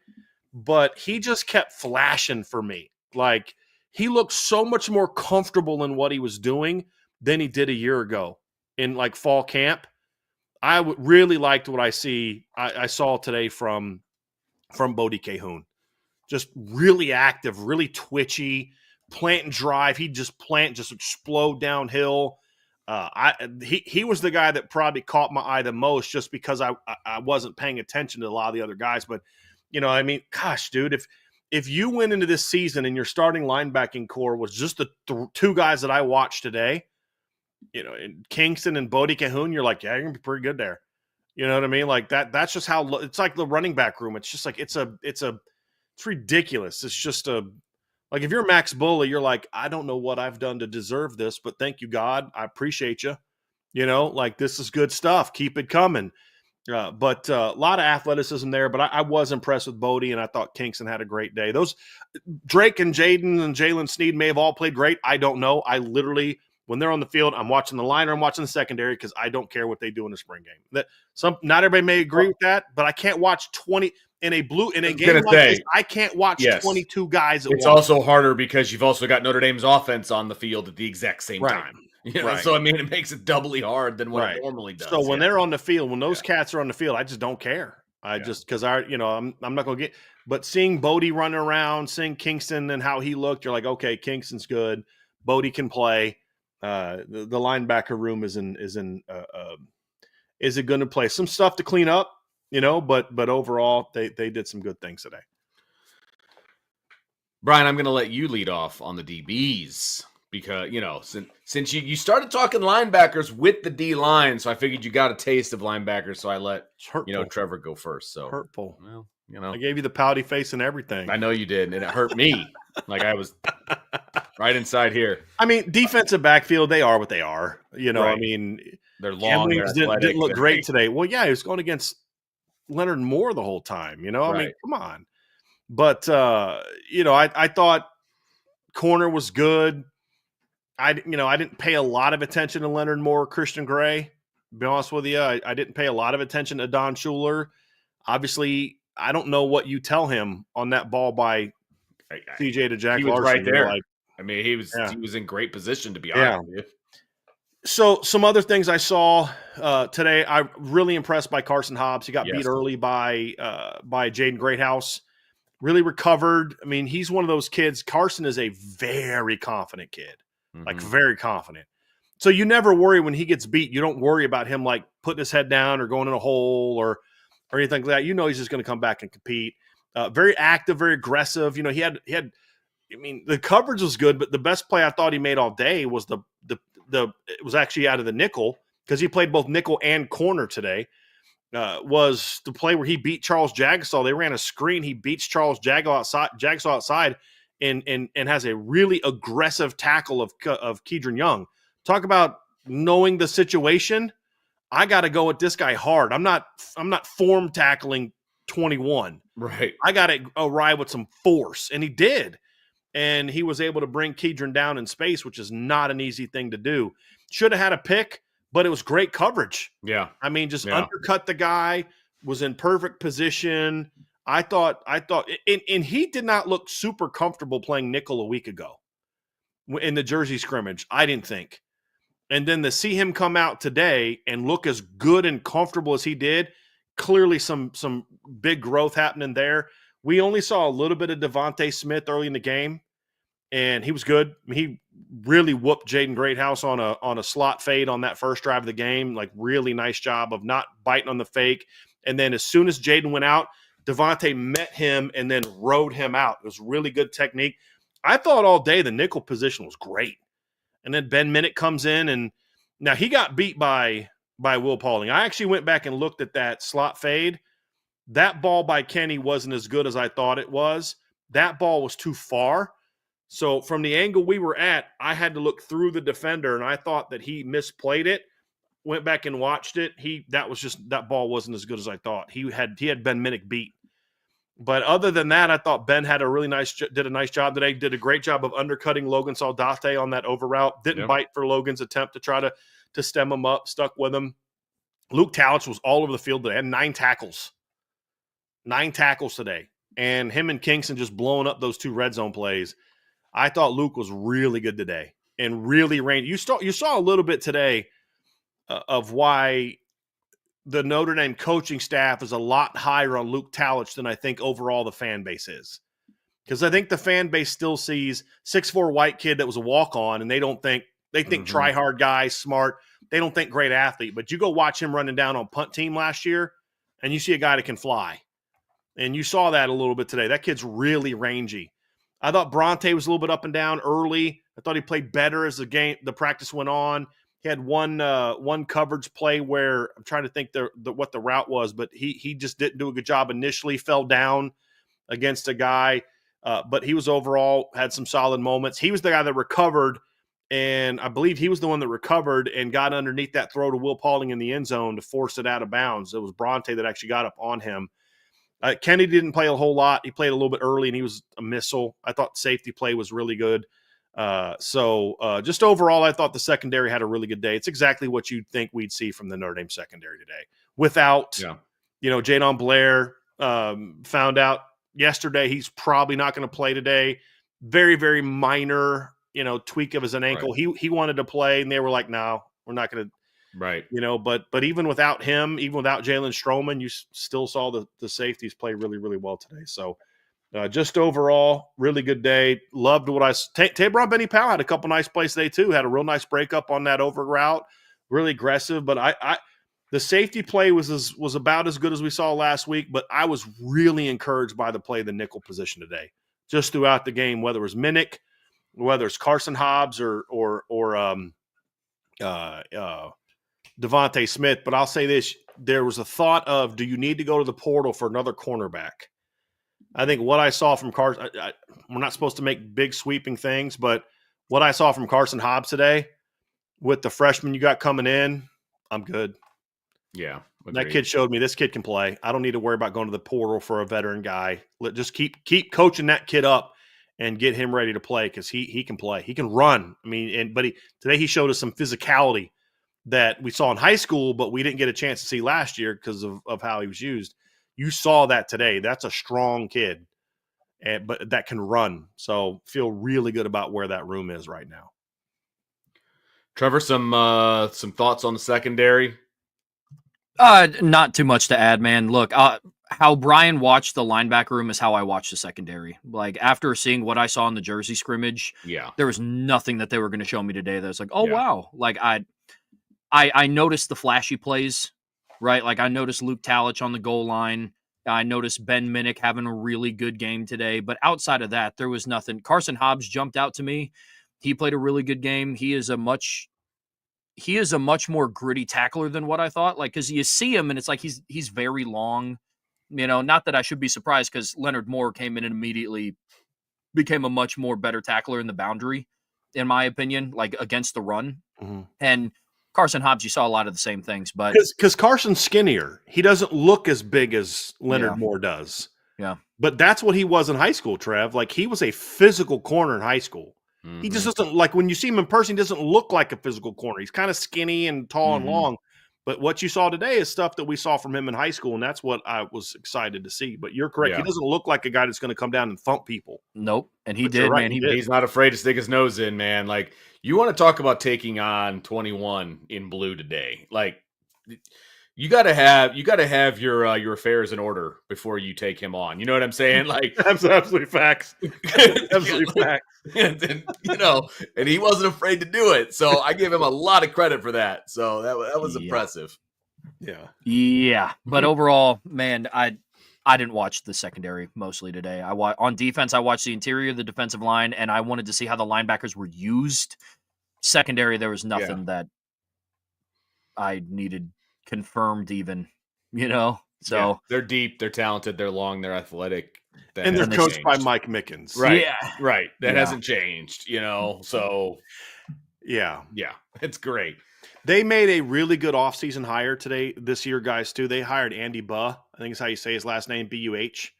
But he just kept flashing for me. Like he looked so much more comfortable in what he was doing than he did a year ago in like fall camp. I really liked what I saw today from Bodie Cahoon. Just really active, really twitchy, plant and drive. He'd just explode downhill. He was the guy that probably caught my eye the most just because I wasn't paying attention to a lot of the other guys. But, I mean, gosh, dude, if you went into this season and your starting linebacking core was just the 2 guys that I watched today, in Kingston and Bodie Cahoon, you're like, yeah, you're going to be pretty good there. You know what I mean? Like that's just how it's like the running back room. It's just like, it's ridiculous. It's just like, if you're Max Bully, you're like, I don't know what I've done to deserve this, but thank you, God. I appreciate you. Like this is good stuff. Keep it coming. But a lot of athleticism there, but I was impressed with Bodie and I thought Kingston had a great day. Those Drake and Jaden and Jalen Sneed may have all played great. I don't know. I literally, when they're on the field, I'm watching the liner, I'm watching the secondary because I don't care what they do in the spring game. Not everybody may agree with that, but I can't watch 20 in a game like this. I can't watch 22 guys at once. It's also harder because you've also got Notre Dame's offense on the field at the exact same time. So I mean, it makes it doubly hard than what it normally does. So when they're on the field, when those cats are on the field, I just don't care. Because I'm not going to get. But seeing Bodie running around, seeing Kingston and how he looked, you're like, okay, Kingston's good. Bodie can play. The linebacker room is it going to play some stuff to clean up, but overall they did some good things today. Brian, I'm going to let you lead off on the DBs because, since you started talking linebackers with the D line, so I figured you got a taste of linebackers. So I let, Trevor go first. So hurtful. Well, I gave you the pouty face and everything. I know you did. And it hurt me. Like I was right inside here. I mean, defensive backfield, they are what they are. I mean, they're long. Didn't look great today. Well, yeah, he was going against Leonard Moore the whole time. I mean, come on. But I thought corner was good. I didn't pay a lot of attention to Leonard Moore, Christian Gray. To be honest with you, I didn't pay a lot of attention to Don Schuler. Obviously, I don't know what you tell him on that ball by CJ to Jack Larson. He was right there. I mean, he was in great position, to be honest with you. So some other things I saw today, I'm really impressed by Carson Hobbs. He got beat early by Jaden Greathouse. Really recovered. I mean, he's one of those kids. Carson is a very confident kid, like very confident. So you never worry when he gets beat. You don't worry about him like putting his head down or going in a hole or or anything like that. He's just going to come back and compete. Very active, very aggressive. He had. I mean, the coverage was good, but the best play I thought he made all day was it was actually out of the nickel, because he played both nickel and corner today. Was the play where he beat Charles Jagasaw. They ran a screen. He beats Charles Jagasaw outside, and has a really aggressive tackle of Kedron Young. Talk about knowing the situation. I got to go with this guy hard. I'm not form tackling 21. Right. I got to arrive with some force, and he did. And he was able to bring Kedron down in space, which is not an easy thing to do. Should have had a pick, but it was great coverage. Yeah. I mean, just undercut the guy, was in perfect position. I thought, and he did not look super comfortable playing nickel a week ago in the Jersey scrimmage, I didn't think. And then to see him come out today and look as good and comfortable as he did, clearly some big growth happening there. We only saw a little bit of Devontae Smith early in the game, and he was good. He really whooped Jaden Greathouse on a slot fade on that first drive of the game. Like, really nice job of not biting on the fake. And then as soon as Jaden went out, Devontae met him and then rode him out. It was really good technique. I thought all day the nickel position was great. And then Ben Minnick comes in, and now he got beat by Will Paulding. I actually went back and looked at that slot fade. That ball by Kenny wasn't as good as I thought it was. That ball was too far. So from the angle we were at, I had to look through the defender, and I thought that he misplayed it. Went back and watched it. That ball wasn't as good as I thought. He had Ben Minnick beat. But other than that, I thought Ben did a nice job today. Did a great job of undercutting Logan Saldate on that over route. Didn't bite for Logan's attempt to try to stem him up. Stuck with him. Luke Talich was all over the field today. Had 9 tackles. 9 tackles today. And him and Kingston just blowing up those 2 red zone plays. I thought Luke was really good today and really range. You saw a little bit today of why the Notre Dame coaching staff is a lot higher on Luke Talich than I think overall the fan base is. Because I think the fan base still sees 6'4" white kid that was a walk-on, and they think try-hard guy, smart. They don't think great athlete. But you go watch him running down on punt team last year, and you see a guy that can fly. And you saw that a little bit today. That kid's really rangy. I thought Bronte was a little bit up and down early. I thought he played better as the practice went on. He had one coverage play where I'm trying to think what the route was, but he just didn't do a good job initially. Fell down against a guy, but he was overall had some solid moments. He was the guy that recovered, and I believe he was the one that recovered and got underneath that throw to Will Paulding in the end zone to force it out of bounds. It was Bronte that actually got up on him. Kenny didn't play a whole lot. He played a little bit early, and he was a missile. I thought safety play was really good. So just overall, I thought the secondary had a really good day. It's exactly what you'd think we'd see from the Notre Dame secondary today. Without, Jadon Blair found out yesterday he's probably not going to play today. Very, very minor, tweak of his ankle. Right. He wanted to play, and they were like, no, we're not going to. Right. But even without him, even without Jalen Stroman, you still saw the safeties play really, really well today. So just overall, really good day. Loved what Tabron Benny Powell had a couple nice plays today too. Had a real nice breakup on that over route. Really aggressive. But the safety play was about as good as we saw last week. But I was really encouraged by the play of the nickel position today. Just throughout the game, whether it was Minnick, whether it's Carson Hobbs or Devontae Smith. But I'll say this, there was a thought of, do you need to go to the portal for another cornerback? I think what I saw from Carson, we're not supposed to make big sweeping things, but what I saw from Carson Hobbs today with the freshman you got coming in, I'm good. Yeah. Agreed. That kid showed me this kid can play. I don't need to worry about going to the portal for a veteran guy. Just keep coaching that kid up and get him ready to play, because he can play. He can run. I mean, today he showed us some physicality that we saw in high school, but we didn't get a chance to see last year because of how he was used. You saw that today. That's a strong kid, but that can run. So feel really good about where that room is right now. Trevor, some thoughts on the secondary? Not too much to add, man. Look, how Brian watched the linebacker room is how I watched the secondary. Like, after seeing what I saw in the Jersey scrimmage, there was nothing that they were going to show me today that was like, wow. Like, I noticed the flashy plays right? Like I noticed Luke Talich on the goal line. I noticed Ben Minnick having a really good game today. But outside of that, there was nothing. Carson Hobbs jumped out to me. He played a really good game. He is a much more gritty tackler than what I thought. Like, because you see him and it's like he's very long. Not that I should be surprised because Leonard Moore came in and immediately became a much more better tackler in the boundary, in my opinion, like against the run. Mm-hmm. And Carson Hobbs, you saw a lot of the same things, but because Carson's skinnier, he doesn't look as big as Leonard Moore does. Yeah, but that's what he was in high school, Trev. Like he was a physical corner in high school. Mm-hmm. He just doesn't, like when you see him in person, he doesn't look like a physical corner. He's kind of skinny and tall and long. But what you saw today is stuff that we saw from him in high school, and that's what I was excited to see. But you're correct. Yeah. He doesn't look like a guy that's going to come down and thump people. Nope. And he did, right, man. He's not afraid to stick his nose in, man. Like, you want to talk about taking on 21 in blue today. Like, you gotta have your affairs in order before you take him on. You know what I'm saying? Like, that's absolutely facts. Absolutely facts. And he wasn't afraid to do it. So I give him a lot of credit for that. So that was impressive. Yeah. But overall, man, I didn't watch the secondary mostly today. On defense, I watched the interior, the defensive line, and I wanted to see how the linebackers were used. Secondary, there was nothing that I needed confirmed even, so they're deep, they're talented, they're long, they're athletic, and they're coached by Mike Mickens, right? That hasn't changed, so yeah, it's great. They made a really good offseason hire this year, guys, too. They hired Andy Buh, I think is how you say his last name, B-U-H,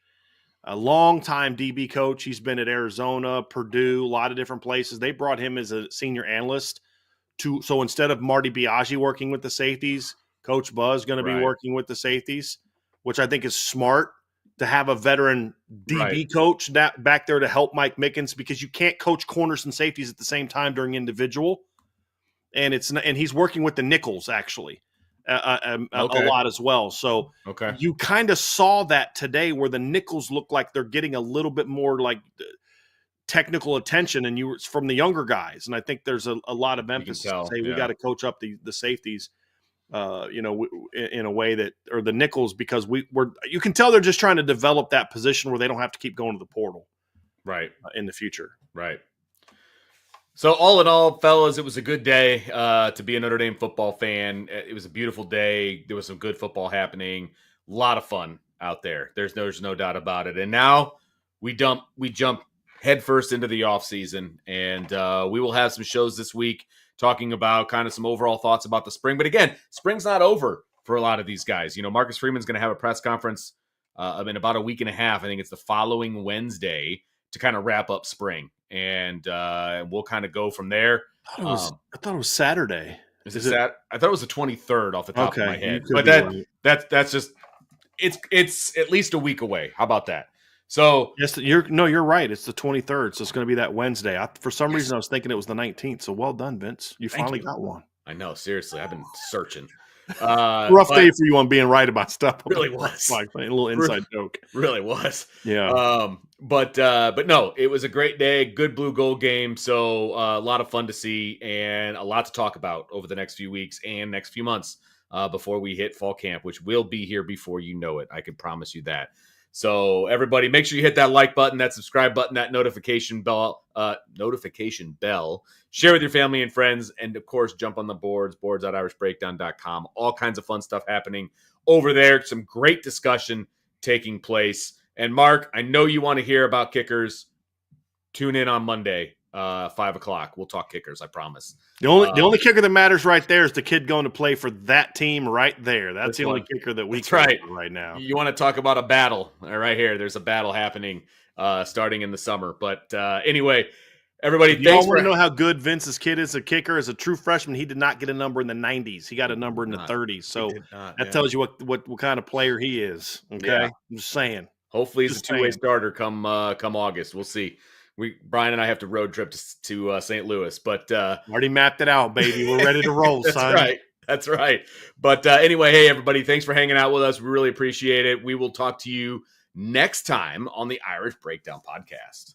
a long-time DB coach. He's been at Arizona, Purdue, a lot of different places. They brought him as a senior analyst so instead of Marty Biaggi working with the safeties, Coach Buzz going to be working with the safeties, which I think is smart to have a veteran DB coach back there to help Mike Mickens, because you can't coach corners and safeties at the same time during individual. And he's working with the nickels actually a lot as well. So you kind of saw that today where the nickels look like they're getting a little bit more like technical attention and from the younger guys. And I think there's a lot of emphasis to say we got to coach up the safeties. In a way that, or the nickels, because you can tell they're just trying to develop that position where they don't have to keep going to the portal, in the future, So all in all, fellas, it was a good day to be a Notre Dame football fan. It was a beautiful day. There was some good football happening. A lot of fun out there. There's no doubt about it. And now we jump headfirst into the off season, and we will have some shows this week talking about kind of some overall thoughts about the spring. But again, spring's not over for a lot of these guys. Marcus Freeman's going to have a press conference in about a week and a half. I think it's the following Wednesday to kind of wrap up spring. And we'll kind of go from there. I thought it was Saturday. Is it Saturday? I thought it was the 23rd off the top of my head. But that's just it's at least a week away. How about that? So yes, you're right. It's the 23rd, so it's going to be that Wednesday. For some reason, I was thinking it was the 19th. So well done, Vince. You finally got one. I know. Seriously, I've been searching. Rough day for you on being right about stuff. Really was. Like a little inside joke. Really was. Yeah. But no, it was a great day. Good blue-gold game. So a lot of fun to see and a lot to talk about over the next few weeks and next few months before we hit fall camp, which will be here before you know it. I can promise you that. So everybody, make sure you hit that like button, that subscribe button, that notification bell. Share with your family and friends, and of course, jump on the boards.irishbreakdown.com. All kinds of fun stuff happening over there. Some great discussion taking place. And Mark, I know you want to hear about kickers. Tune in on Monday, 5:00. We'll talk kickers, I promise. The only kicker that matters right there is the kid going to play for that team right there. That's the only kicker that we can right now. You want to talk about a battle right here. There's a battle happening starting in the summer. But anyway, everybody, thanks for know how good Vince's kid is a kicker. As a true freshman, he did not get a number in the 90s. He got a number in the 30s. So that tells you what kind of player he is. Okay, yeah. I'm just saying. Hopefully, he's a two-way starter come August. We'll see. Brian and I have to road trip to St. Louis, but already mapped it out, baby. We're ready to roll, son. That's right. But anyway, hey, everybody, thanks for hanging out with us. We really appreciate it. We will talk to you next time on the Irish Breakdown Podcast.